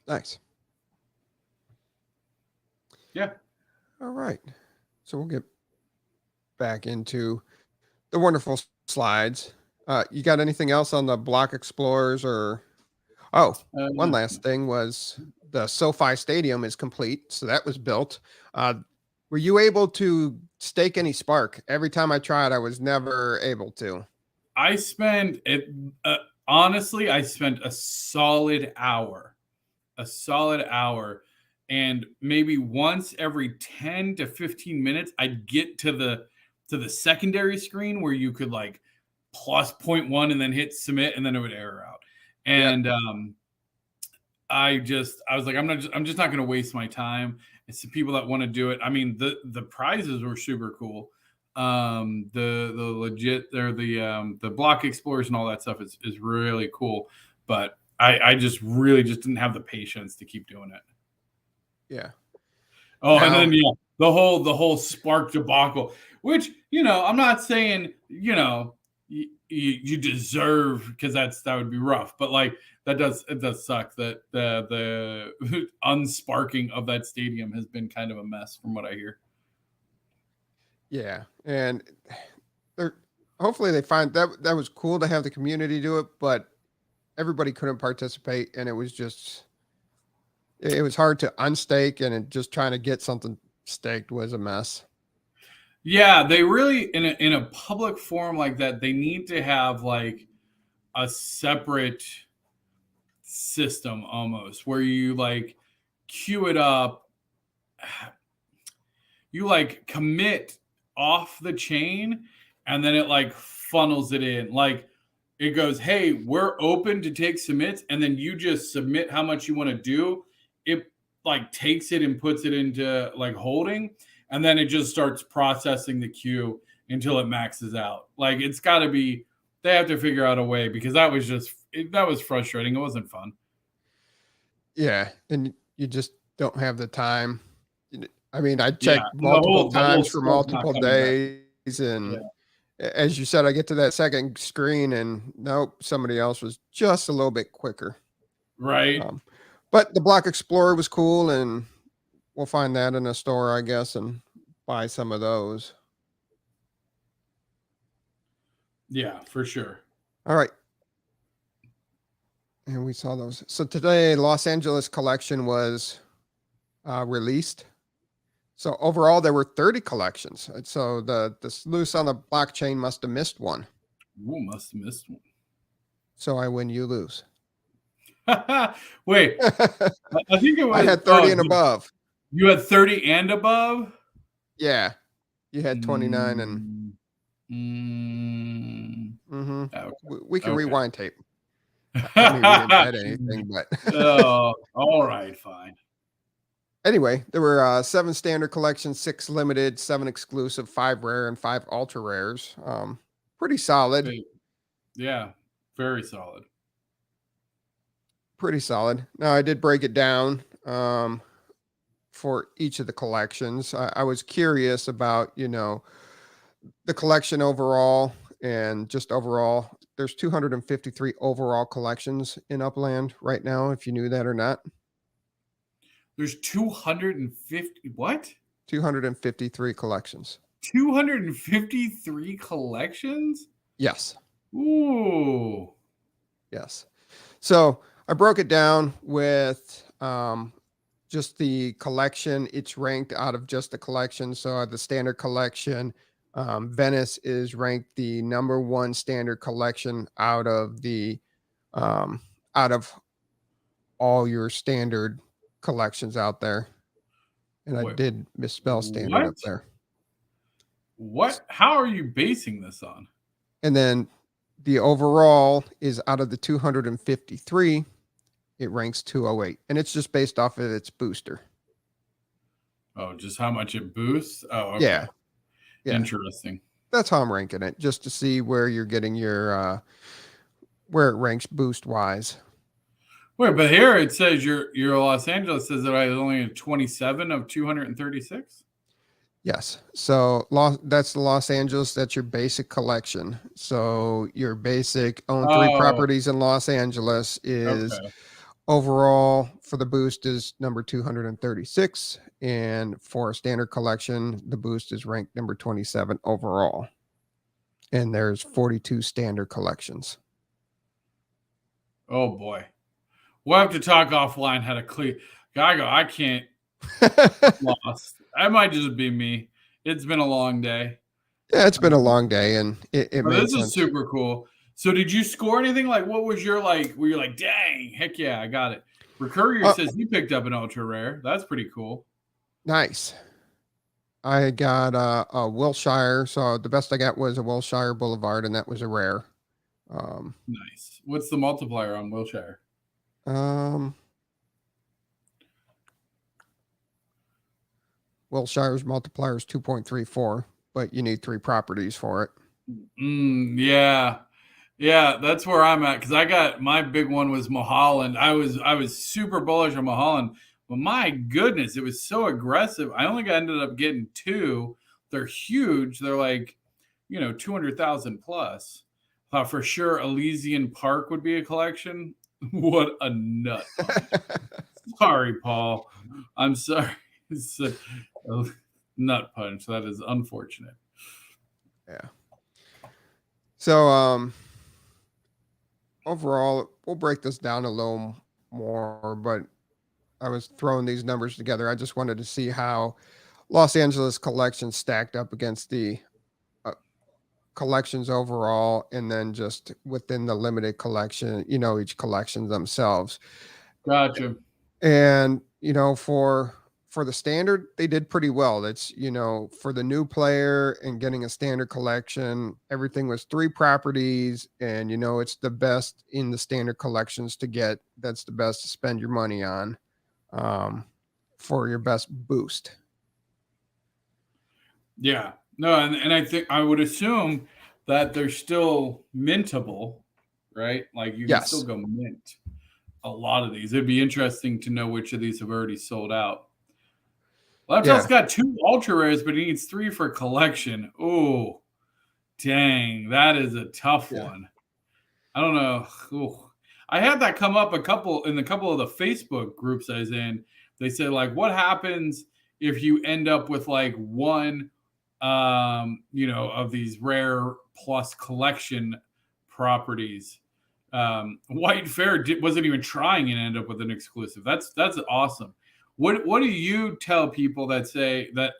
Nice.
Yeah.
All right. So we'll get back into the wonderful slides. You got anything else on the block explorers or? Oh, one last thing was the SoFi Stadium is complete. So that was built. Were you able to stake any Spark? Every time I tried, I was never able to.
I spent it. Honestly, I spent a solid hour, and maybe once every 10 to 15 minutes, I'd get to the secondary screen where you could like plus 0.1 and then hit submit, and then it would error out. And I was like, I'm just not going to waste my time. It's the people that want to do it. I mean, the prizes were super cool. The legit, they're the block explorers and all that stuff is really cool. But I just really just didn't have the patience to keep doing it.
Yeah.
Oh, now, and then the whole Spark debacle, which, I'm not saying, you deserve, because that would be rough, but like it does suck that the unsparking of that stadium has been kind of a mess from what I hear.
Yeah, and hopefully they find that was cool to have the community do it, but everybody couldn't participate, and it was hard to unstake, and just trying to get something staked was a mess.
Yeah, they really in a public forum like that, they need to have like a separate system almost where you like queue it up, you like commit off the chain, and then it like funnels it in. Like it goes, hey, we're open to take submits, and then you just submit how much you want to do. It like takes it and puts it into like holding, and then it just starts processing the queue until it maxes out. Like it's got to be, they have to figure out a way, because that was frustrating. It wasn't fun.
Yeah, and you just don't have the time. I mean, I checked multiple times for multiple days, and as you said, I get to that second screen, and nope, somebody else was just a little bit quicker.
Right.
But the Block Explorer was cool, and we'll find that in a store, I guess, and buy some of those.
Yeah, for sure.
All right. And we saw those. So today, Los Angeles collection was released. So overall, there were 30 collections. So the sleuths on the blockchain must have missed one.
Ooh, must have missed one.
So I win, you lose.
Wait, I think it was.
I had 30 and above.
You had 30 and above?
Yeah. You had 29 and.
Okay.
We can rewind tape. I mean, we didn't bet anything, but.
Oh, all right, fine.
Anyway, there were 7 standard collections, 6 limited, 7 exclusive, 5 rare, and 5 ultra rares. Pretty solid.
Yeah, very solid.
Pretty solid. Now, I did break it down for each of the collections. I was curious about, the collection overall, and just overall. There's 253 overall collections in Upland right now, if you knew that or not.
There's 250, what?
253 collections.
253 collections?
Yes.
Ooh.
Yes. So I broke it down with just the collection. It's ranked out of just the collection. So the standard collection, Venice is ranked the number one standard collection out of the out of all your standard collections out there. And I
Wait,
did misspell standard up there.
What? How are you basing this on?
And then the overall is out of the 253, it ranks 208. And it's just based off of its booster.
Oh, just how much it boosts? Oh, okay.
Yeah.
Interesting.
That's how I'm ranking it, just to see where you're getting your where it ranks boost wise.
Wait, but here it says your Los Angeles says that I was only a 27 of 236.
Yes. So that's the Los Angeles. That's your basic collection. So your basic own 3 properties in Los Angeles is overall for the boost is number 236. And for a standard collection, the boost is ranked number 27 overall. And there's 42 standard collections.
Oh boy. We'll have to talk offline how to clear. I can't. Lost. That might just be me. It's been a long day.
Yeah, it's been a long day, and it made
this
sense.
Is super cool. So, did you score anything? Like, what was your like? Were you like, dang, heck yeah, I got it? Recurrier says he picked up an ultra rare. That's pretty cool.
Nice. I got a Wilshire, so the best I got was a Wilshire Boulevard, and that was a rare.
Nice. What's the multiplier on Wilshire?
Wilshire's multiplier is 2.34, but you need 3 properties for it.
Yeah, that's where I'm at, because I got my big one was Mulholland. I was super bullish on Mulholland, but my goodness, it was so aggressive. I only ended up getting 2. They're huge. They're like, 200,000 plus. Thought for sure Elysian Park would be a collection. What a nut. Sorry, Paul. I'm sorry. It's a nut punch. That is unfortunate.
Yeah. So overall, we'll break this down a little more, but I was throwing these numbers together. I just wanted to see how Los Angeles collection stacked up against the collections overall, and then just within the limited collection, each collection themselves.
Gotcha.
And for the standard, they did pretty well. That's for the new player and getting a standard collection, everything was 3 properties, and it's the best in the standard collections to get. That's the best to spend your money on for your best boost.
Yeah. No, and I think I would assume that they're still mintable, right? Like you can still go mint a lot of these. It'd be interesting to know which of these have already sold out. Laptop's got 2 ultra rares, but he needs 3 for collection. Oh, dang, that is a tough one. I don't know. Ooh. I had that come up in a couple of the Facebook groups I was in. They said, like, what happens if you end up with like one of these rare plus collection properties? White Fair wasn't even trying and ended up with an exclusive. That's awesome. What do you tell people that say that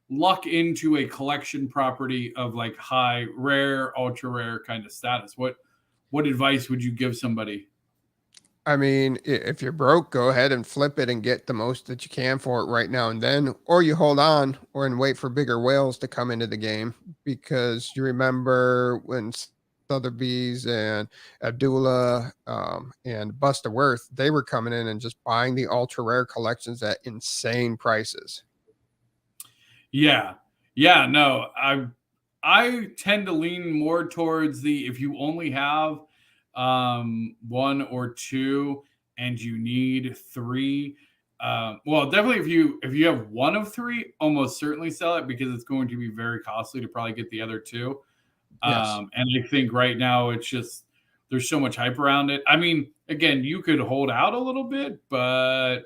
luck into a collection property of like high rare, ultra rare kind of status? What advice would you give somebody?
I mean, if you're broke, go ahead and flip it and get the most that you can for it right now and then, or you hold on and wait for bigger whales to come into the game, because you remember when Sotheby's and Abdullah and Busta Worth, they were coming in and just buying the ultra rare collections at insane prices.
Yeah. No, I tend to lean more towards if you only have 1 or 2 and you need 3. Well, definitely if you have 1 of 3, almost certainly sell it, because it's going to be very costly to probably get the other 2.
Yes.
And I think right now it's just there's so much hype around it. I mean, again, you could hold out a little bit, but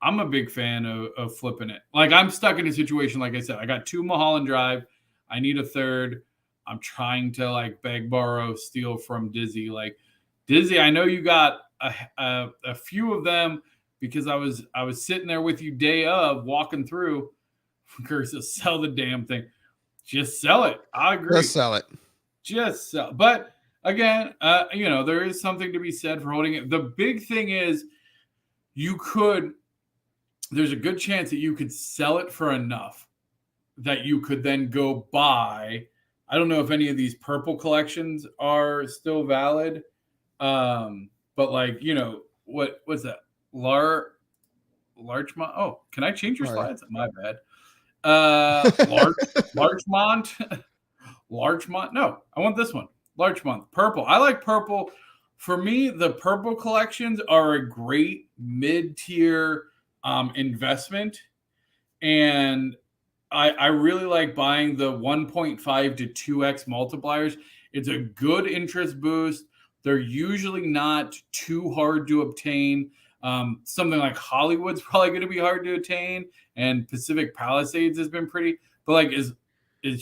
I'm a big fan of flipping it. Like, I'm stuck in a situation, like I said, I got 2 Mulholland Drive. I need a 3rd. I'm trying to like beg, borrow, steal from Dizzy. Like Dizzy, I know you got a few of them because I was sitting there with you day of walking through. Curse, sell the damn thing. Just sell it. I agree.
Just sell it.
Just sell. But again, there is something to be said for holding it. The big thing is there's a good chance that you could sell it for enough that you could then go buy. I don't know if any of these purple collections are still valid. But like, what's that? Larchmont. Oh, can I change your slides? My bad. Larchmont. Larchmont. No, I want this one. Larchmont. Purple. I like purple. For me, the purple collections are a great mid-tier investment. And I really like buying the 1.5 to 2x multipliers. It's a good interest boost. They're usually not too hard to obtain. Something like Hollywood's probably going to be hard to attain, and Pacific Palisades has been pretty. But like, is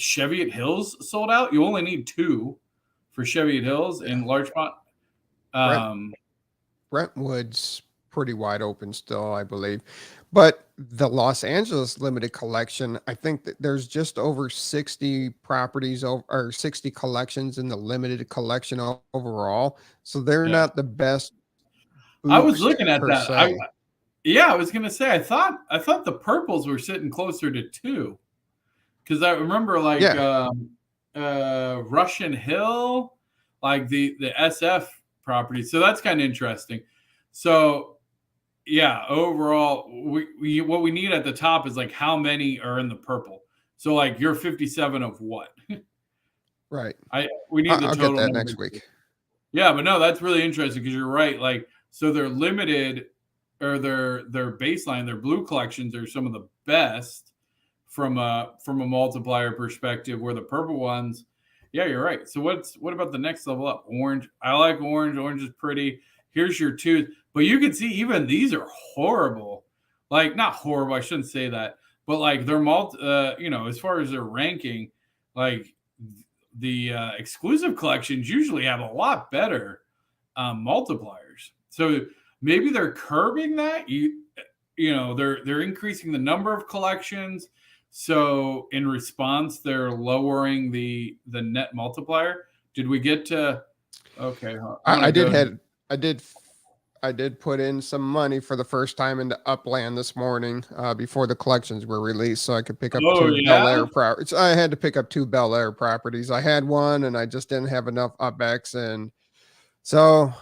Cheviot Hills sold out? You only need 2 for Cheviot Hills and Larchmont.
Brentwood's pretty wide open still, I believe. But the Los Angeles limited collection, I think that there's just over 60 properties or 60 collections in the limited collection overall. So they're not the best.
I was looking at that. I was going to say, I thought the purples were sitting closer to 2. Because I remember Russian Hill, like the SF property. So that's kind of interesting. So yeah, overall, we what we need at the top is like how many are in the purple. So like you're 57 of what?
Right.
We need the total.
I'll get that next week.
Yeah, but no, that's really interesting because you're right. Like, so they're limited, or their baseline, their blue collections are some of the best from a multiplier perspective. Where the purple ones, yeah, you're right. So what about the next level up? Orange. I like orange. Orange is pretty. Here's your 2. But you can see even these are horrible. Like, not horrible, I shouldn't say that. But like they're as far as their ranking, like the exclusive collections usually have a lot better multipliers. So maybe they're curbing that. They're increasing the number of collections. So in response, they're lowering the net multiplier. Did we get to? Okay,
I did put in some money for the first time into Upland this morning before the collections were released, so I could pick up 2 Bel Air properties. I had to pick up 2 Bel Air properties. I had one, and I just didn't have enough UPX, and so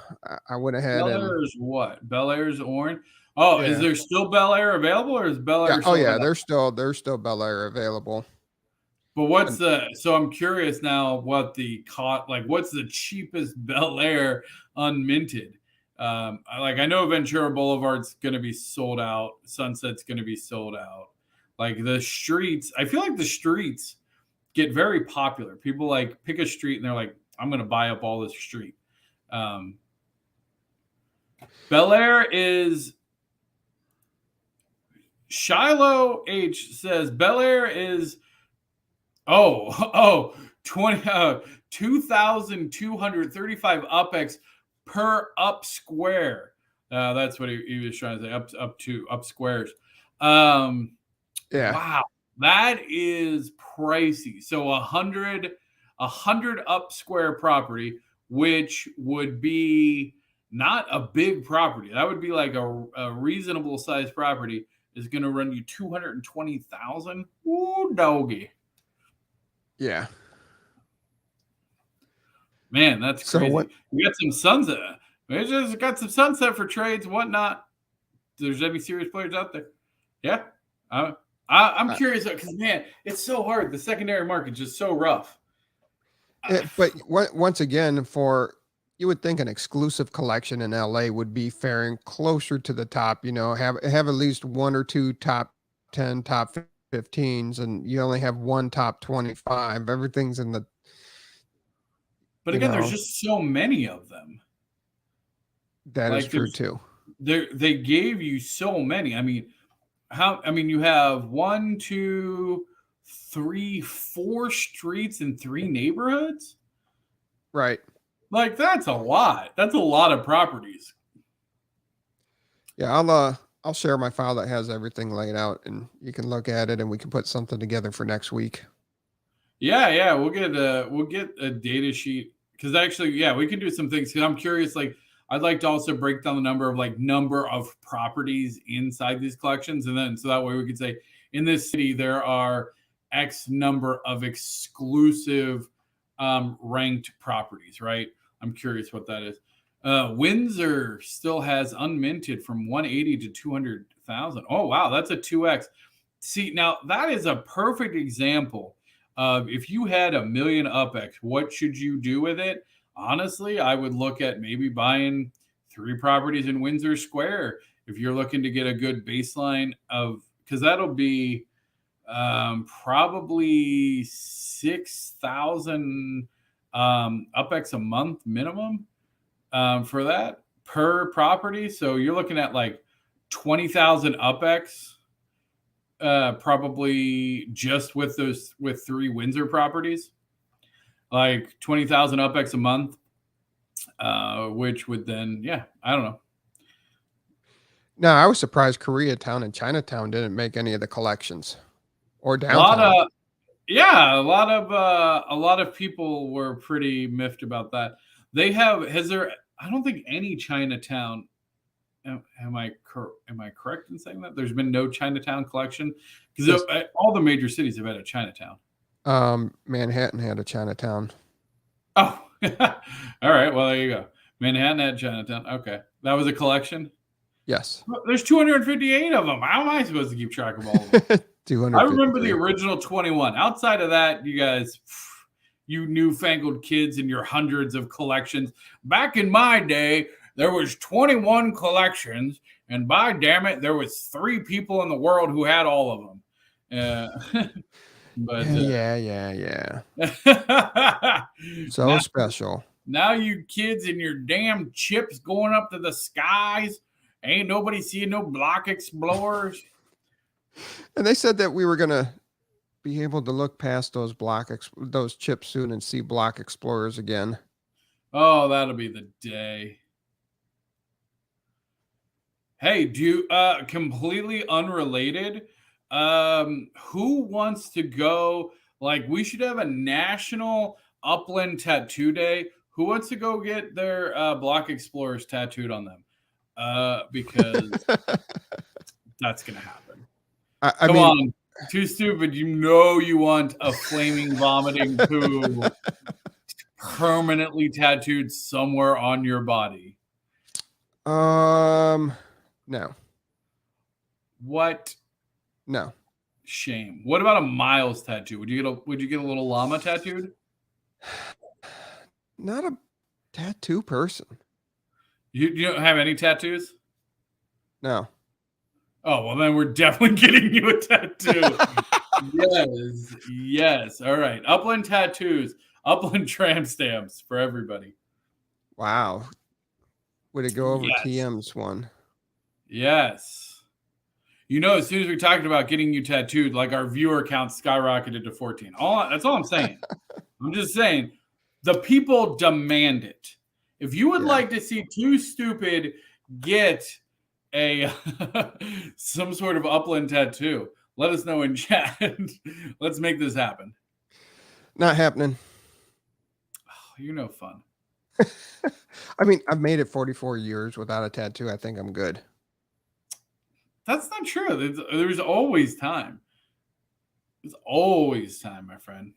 I went ahead.
Bel Air is what? Bel Air's orange. Oh, yeah. Is there still Bel Air available, or is Bel Air?
There's still Bel Air available.
But so I'm curious now what's the cheapest Bel Air unminted? I know Ventura Boulevard's going to be sold out. Sunset's going to be sold out. Like the streets, I feel like the streets get very popular. People like pick a street and they're like, I'm going to buy up all this street. Bel Air is Shiloh H says Bel Air is 2,235 UPX per up square. That's what he was trying to say. Up squares. Wow, that is pricey. So 100 up square property, which would be not a big property. That would be like a reasonable size property, is going to run you $220,000. Ooh, doggy.
Yeah.
Man, that's crazy. We got some sunset. We just got some sunset for trades and whatnot. If there's any serious players out there. Yeah. I'm curious because, man, it's so hard. The secondary market's just so rough.
But once again, you would think an exclusive collection in LA would be faring closer to the top, have at least 1 or 2 top 10, top 15s, and you only have 1 top 25. Everything's in the.
But again, there's just so many of them.
That is true too.
They gave you so many. I mean, you have 1, 2, 4 streets in 3 neighborhoods.
Right.
Like, that's a lot. That's a lot of properties.
Yeah, I'll share my file that has everything laid out, and you can look at it, and we can put something together for next week.
Yeah, we'll get a data sheet, because actually, we can do some things. Because I'm curious, like, I'd like to also break down the number of properties inside these collections, and then so that way we could say in this city there are X number of exclusive ranked properties, right? I'm curious what that is. Windsor still has unminted from 180 to 200,000. Oh wow, that's a 2x. See, now that is a perfect example of if you had $1 million UPX, what should you do with it? Honestly, I would look at maybe buying 3 properties in Windsor Square if you're looking to get a good baseline of, because that'll be probably 6,000 UPX a month minimum for that per property. So you're looking at like 20,000 UPX probably just with 3 Windsor properties, like 20,000 UPX a month, which would then, I don't know.
No, I was surprised Koreatown and Chinatown didn't make any of the collections, or downtown.
A lot of people were pretty miffed about that. I don't think any Chinatown. Am I correct in saying that there's been no Chinatown collection? Because all the major cities have had a Chinatown.
Manhattan had a Chinatown.
Oh, all right. Well, there you go. Manhattan had Chinatown. Okay, that was a collection.
Yes.
There's 258 of them. How am I supposed to keep track of all of them? 200. I remember the original 21. Outside of that, you guys, you newfangled kids and your hundreds of collections. Back in my day, there was 21 collections, and by damn it, there was 3 people in the world who had all of them. But
yeah. So special.
Now you kids and your damn chips going up to the skies. Ain't nobody seeing no block explorers.
And they said that we were gonna be able to look past those those chips soon and see block explorers again.
Oh, that'll be the day. Hey, completely unrelated. Who wants to go? Like, we should have a national Upland tattoo day. Who wants to go get their block explorers tattooed on them? Because that's gonna happen. I mean, on, too stupid. You want a flaming vomiting poo permanently tattooed somewhere on your body.
No.
What?
No.
Shame. What about a Miles tattoo? Would you get a little llama tattooed?
Not a tattoo person.
You don't have any tattoos?
No.
Oh, well, then we're definitely getting you a tattoo. Yes. All right. Upland tattoos. Upland tramp stamps for everybody.
Wow. Would it go over TM's one?
Yes. As soon as we talked about getting you tattooed, like, our viewer count skyrocketed to 14. That's all I'm saying. I'm just saying the people demand it. If you would like to see Too Stupid get a some sort of Upland tattoo, let us know in chat. Let's make this happen.
Not happening.
Oh, you're no fun.
I mean, I've made it 44 years without a tattoo. I think I'm good.
That's not true. There's always time. There's always time, my friend.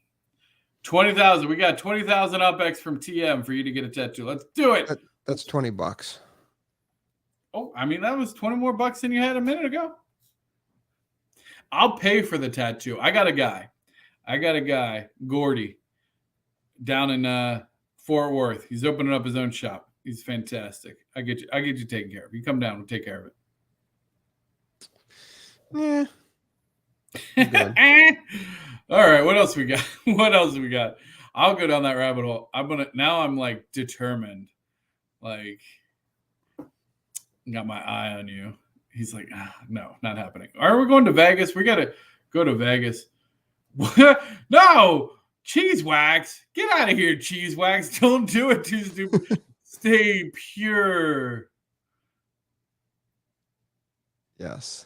20,000. We got 20,000 UPX from TM for you to get a tattoo. Let's do it.
That's $20.
Oh, I mean, that was 20 more bucks than you had a minute ago. I'll pay for the tattoo. I got a guy, Gordy, down in Fort Worth. He's opening up his own shop. He's fantastic. I get you taken care of. You come down, we'll take care of it.
Yeah.
All right, what else we got? I'll go down that rabbit hole. I'm like determined. Like, got my eye on you. He's like, no, not happening. Are we going to Vegas? We got to go to Vegas. No, cheese wax. Get out of here, cheese wax. Don't do it too stupid. Stay pure.
Yes.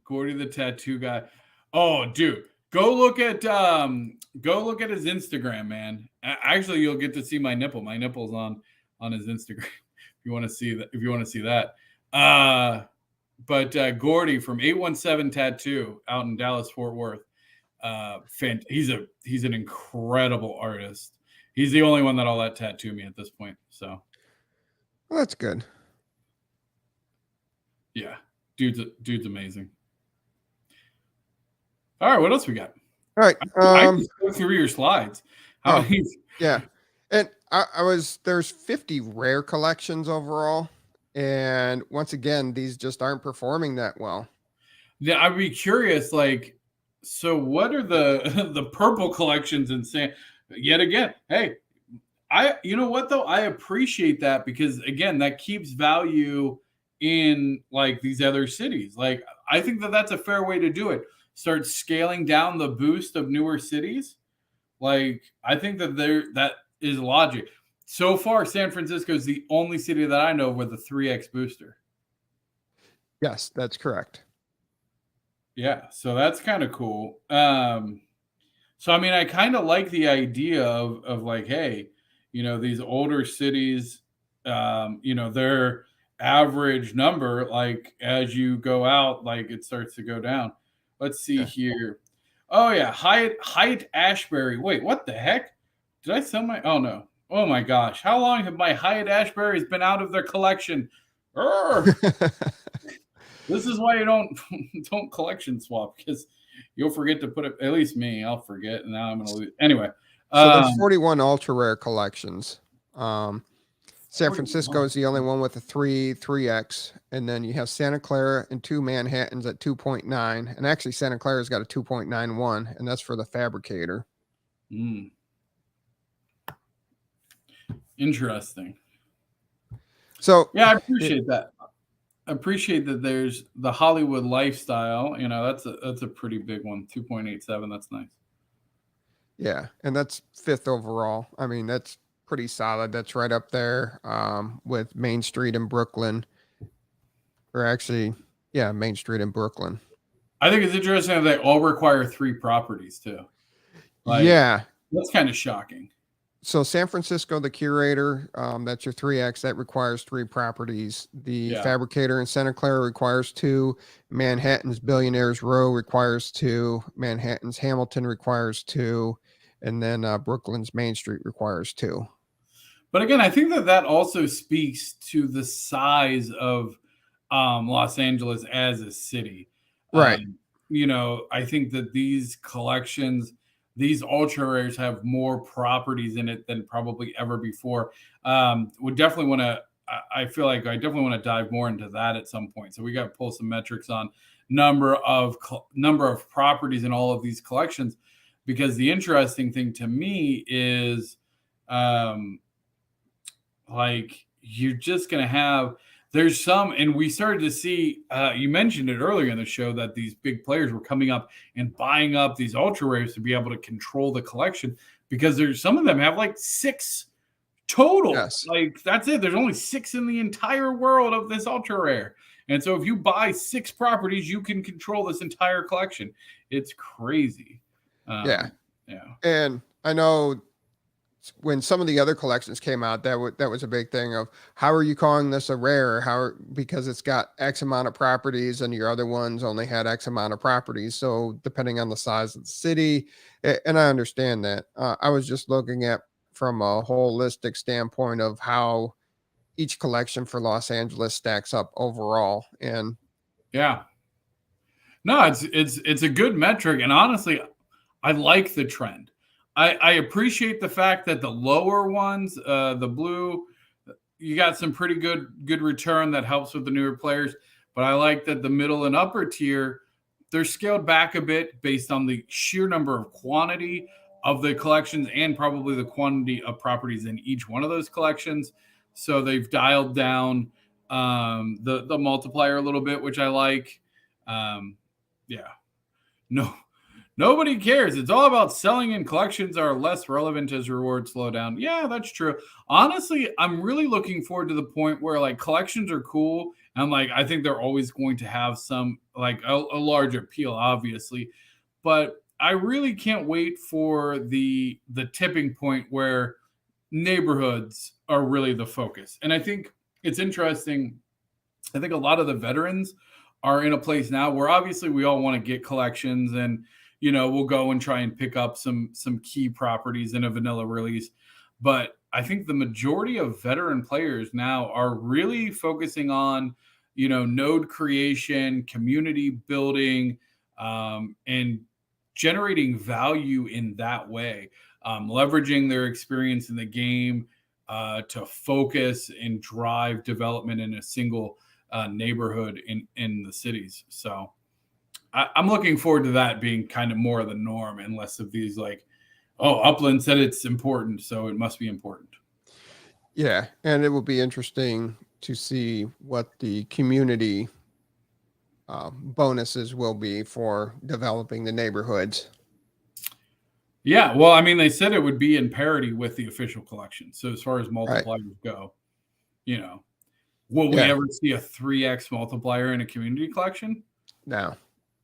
Gordy the tattoo guy. Oh, dude. Go look at his Instagram, man. Actually, you'll get to see my nipple. My nipple's on his Instagram if you want to see that. But Gordy from 817 Tattoo out in Dallas, Fort Worth. He's an incredible artist. He's the only one that'll let tattoo me at this point. So
Well, that's good.
yeah, dude's amazing. All right, what else we got?
All right.
I just go through your slides.
Yeah. And there's 50 rare collections overall. And once again, these just aren't performing that well.
Yeah, I'd be curious, like, so what are the purple collections in yet again? Hey, you know what though? I appreciate that because again, that keeps value in like these other cities. Like, I think that's a fair way to do it. Start scaling down the boost of newer cities. Like, I think that is logic. So far, San Francisco is the only city that I know with a 3x booster.
Yes, that's correct.
Yeah, so that's kind of cool. So I mean, I kind of like the idea of like, hey, you know, these older cities, you know, their average number, like as you go out, like it starts to go down. Let's see here. Oh yeah, Hyatt Ashbury. Wait, what the heck? Did I sell my? Oh no. Oh my gosh. How long have my Hyatt Ashburys been out of their collection? This is why you don't collection swap, because you'll forget to put it. At least me, I'll forget, and now I'm gonna lose. Anyway,
so there's 41 ultra rare collections. San
41.
Francisco is the only one with a 3x, and then you have Santa Clara and 2 Manhattans at 2.9, and actually Santa Clara's got a 2.91, and that's for the fabricator.
Interesting.
So
yeah, I appreciate that. I appreciate that there's the Hollywood lifestyle. You know, that's a pretty big one. 2.87. That's nice.
Yeah, and that's 5th overall. I mean, that's pretty solid. That's right up there with Main Street in Brooklyn. Or actually, yeah, Main Street in Brooklyn.
I think it's interesting that they all require 3 properties too. Like,
yeah.
That's kind of shocking.
So San Francisco, the Curator, that's your 3X, that requires 3 properties. The Fabricator in Santa Clara requires 2. Manhattan's Billionaires Row requires 2. Manhattan's Hamilton requires 2. And then Brooklyn's Main Street requires 2.
But again, I think that also speaks to the size of Los Angeles as a city.
Right.
You know, I think that these collections, these ultra rares have more properties in it than probably ever before. Would definitely want to, I feel like I definitely want to dive more into that at some point. So we got to pull some metrics on number of properties in all of these collections, because the interesting thing to me is like you're just going to have, there's some, and we started to see, you mentioned it earlier in the show that these big players were coming up and buying up these ultra rares to be able to control the collection, because there's some of them have like 6 total.
Yes.
Like that's it. There's only 6 in the entire world of this ultra rare. And so if you buy 6 properties, you can control this entire collection. It's crazy.
Yeah.
Yeah.
And I know when some of the other collections came out, that was a big thing of how are you calling this a rare? Because it's got X amount of properties and your other ones only had X amount of properties. So depending on the size of the city, and I understand that. I was just looking at from a holistic standpoint of how each collection for Los Angeles stacks up overall. And
yeah, no, it's a good metric. And honestly, I like the trend. I appreciate the fact that the lower ones, the blue, you got some pretty good return that helps with the newer players. But I like that the middle and upper tier, they're scaled back a bit based on the sheer number of quantity of the collections and probably the quantity of properties in each one of those collections. So they've dialed down the multiplier a little bit, which I like. Yeah. Nobody cares. It's all about selling, and collections are less relevant as rewards slow down. Yeah, that's true. Honestly, I'm really looking forward to the point where like collections are cool. And like, I think they're always going to have some like a large appeal, obviously. But I really can't wait for the tipping point where neighborhoods are really the focus. And I think it's interesting. I think a lot of the veterans are in a place now where obviously we all want to get collections, and we'll go and try and pick up some key properties in a vanilla release. But I think the majority of veteran players now are really focusing on node creation, community building, and generating value in that way, leveraging their experience in the game to focus and drive development in a single neighborhood in the cities. So I'm looking forward to that being kind of more of the norm and less of these like, oh, Upland said it's important, so it must be important.
Yeah, and it will be interesting to see what the community bonuses will be for developing the neighborhoods.
Yeah, well, I mean, they said it would be in parity with the official collection. So as far as multipliers go, will we ever see a 3x multiplier in a community collection?
No.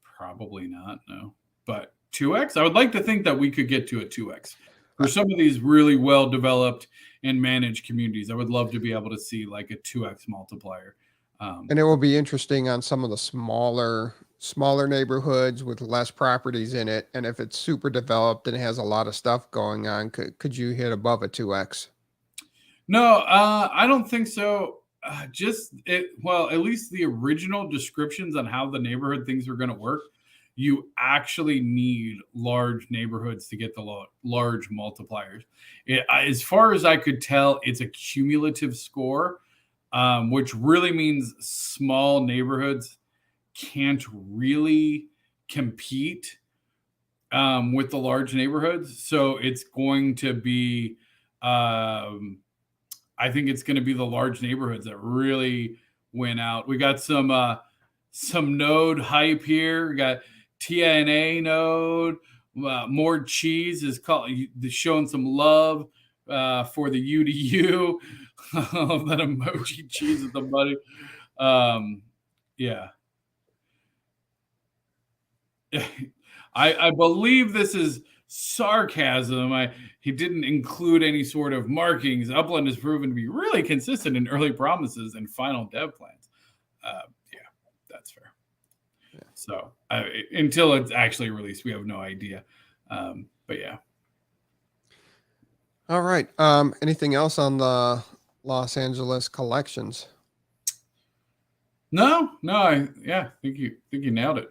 Probably not, no. But 2x? I would like to think that we could get to a 2x. For some of these really well-developed and managed communities, I would love to be able to see like a 2x multiplier.
And it will be interesting on some of the smaller neighborhoods with less properties in it. And if it's super developed and has a lot of stuff going on, could you hit above a 2x?
No, I don't think so. At least the original descriptions on how the neighborhood things are going to work, you actually need large neighborhoods to get the large multipliers. As far as I could tell, it's a cumulative score, which really means small neighborhoods can't really compete with the large neighborhoods. So it's going to be, I think it's going to be the large neighborhoods that really win out. We got some node hype here. We got TNA node. More cheese is showing some love for the UDU. That emoji cheese with the buddy. Yeah. I believe this is sarcasm. He didn't include any sort of markings. Upland has proven to be really consistent in early promises and final dev plans. Yeah, that's fair. Yeah. So until it's actually released, we have no idea. But yeah.
All right. Anything else on the Los Angeles collections?
No. I think you nailed it.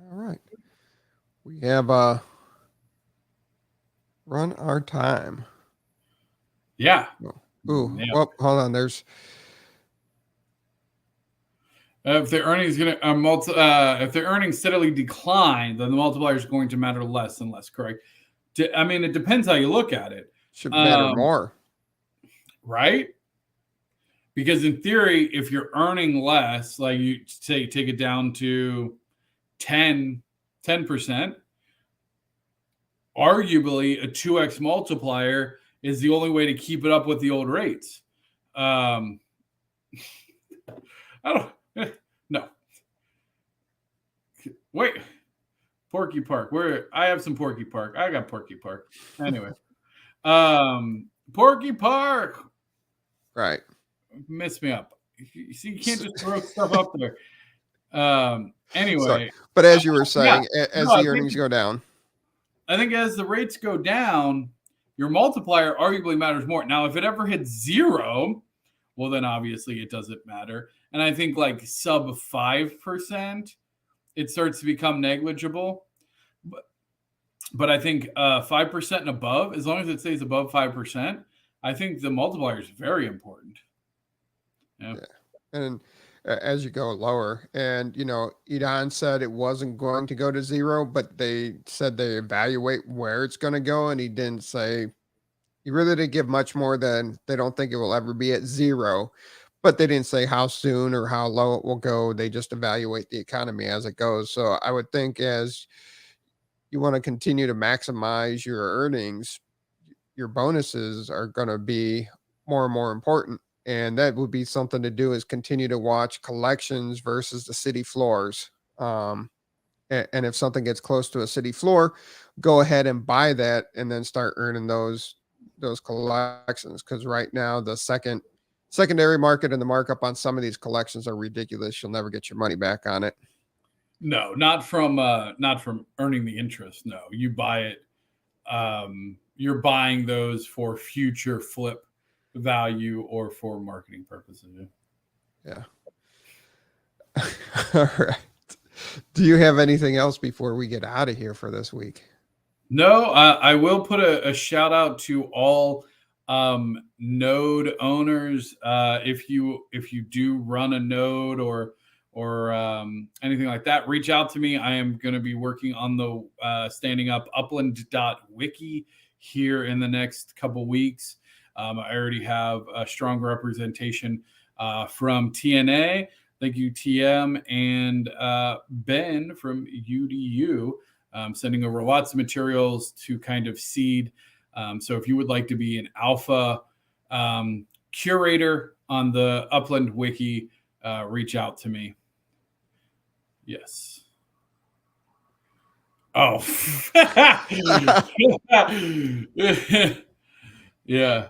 All right. We have run our time.
Yeah.
Ooh. Well, hold on. There's
if the earnings if the earnings steadily decline, then the multiplier is going to matter less and less. Correct. I mean, it depends how you look at it.
Should matter more,
right? Because in theory, if you're earning less, like you say, take it down to 10%, arguably a 2x multiplier is the only way to keep it up with the old rates. I don't no. Wait. Porky Park. I have some Porky Park. I got Porky Park. Anyway. Porky Park.
Right.
Mess me up. You see, you can't just throw stuff up there. Anyway.
Sorry. But as you were saying, as the earnings go down.
I think as the rates go down, your multiplier arguably matters more. Now, if it ever hits 0, well, then obviously it doesn't matter. And I think like sub 5%, it starts to become negligible. But I think 5% and above, as long as it stays above 5%, I think the multiplier is very important. Yeah.
And as you go lower, and Edon said it wasn't going to go to 0, but they said they evaluate where it's going to go, and he didn't say, he really didn't give much more than they don't think it will ever be at 0, but they didn't say how soon or how low it will go. They just evaluate the economy as it goes. So I would think as you want to continue to maximize your earnings, your bonuses are going to be more and more important. And that would be something to do, is continue to watch collections versus the city floors. And if something gets close to a city floor, go ahead and buy that and then start earning those collections. Because right now the secondary market and the markup on some of these collections are ridiculous. You'll never get your money back on it.
No, not from earning the interest. No, you buy it. You're buying those for future flip value or for marketing purposes.
Yeah. All right. Do you have anything else before we get out of here for this week?
No, I will put a shout out to all node owners. If you do run a node or anything like that, reach out to me. I am going to be working on the standing up upland.wiki here in the next couple weeks. I already have a strong representation from TNA. Thank you, TM, and Ben from UDU, sending over lots of materials to kind of seed. So if you would like to be an alpha curator on the Upland Wiki, reach out to me. Yes. Oh. Yeah.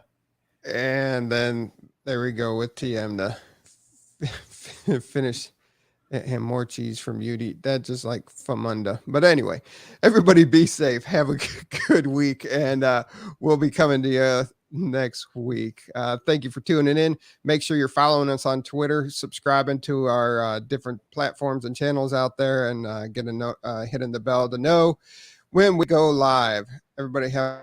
And then there we go with TM to finish, and more cheese from UD. That's just like famunda. But anyway, everybody be safe. Have a good week, and we'll be coming to you next week. Thank you for tuning in. Make sure you're following us on Twitter, subscribing to our different platforms and channels out there, and hitting the bell to know when we go live. Everybody have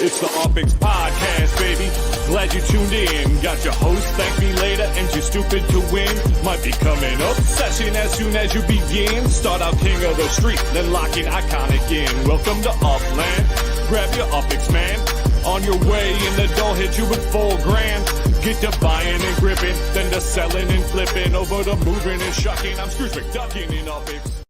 It's the UPX Podcast, baby. Glad you tuned in. Got your host, ThankMeLater, and you're stupid to win. Might be coming up session as soon as you begin. Start out king of the street, then lock in iconic in. Welcome to Upland. Grab your UPX, man. On your way in the door, hit you with $4,000. Get to buying and gripping, then to selling and flipping. Over to moving and shucking. I'm Scrooge McDuckin' in UPX.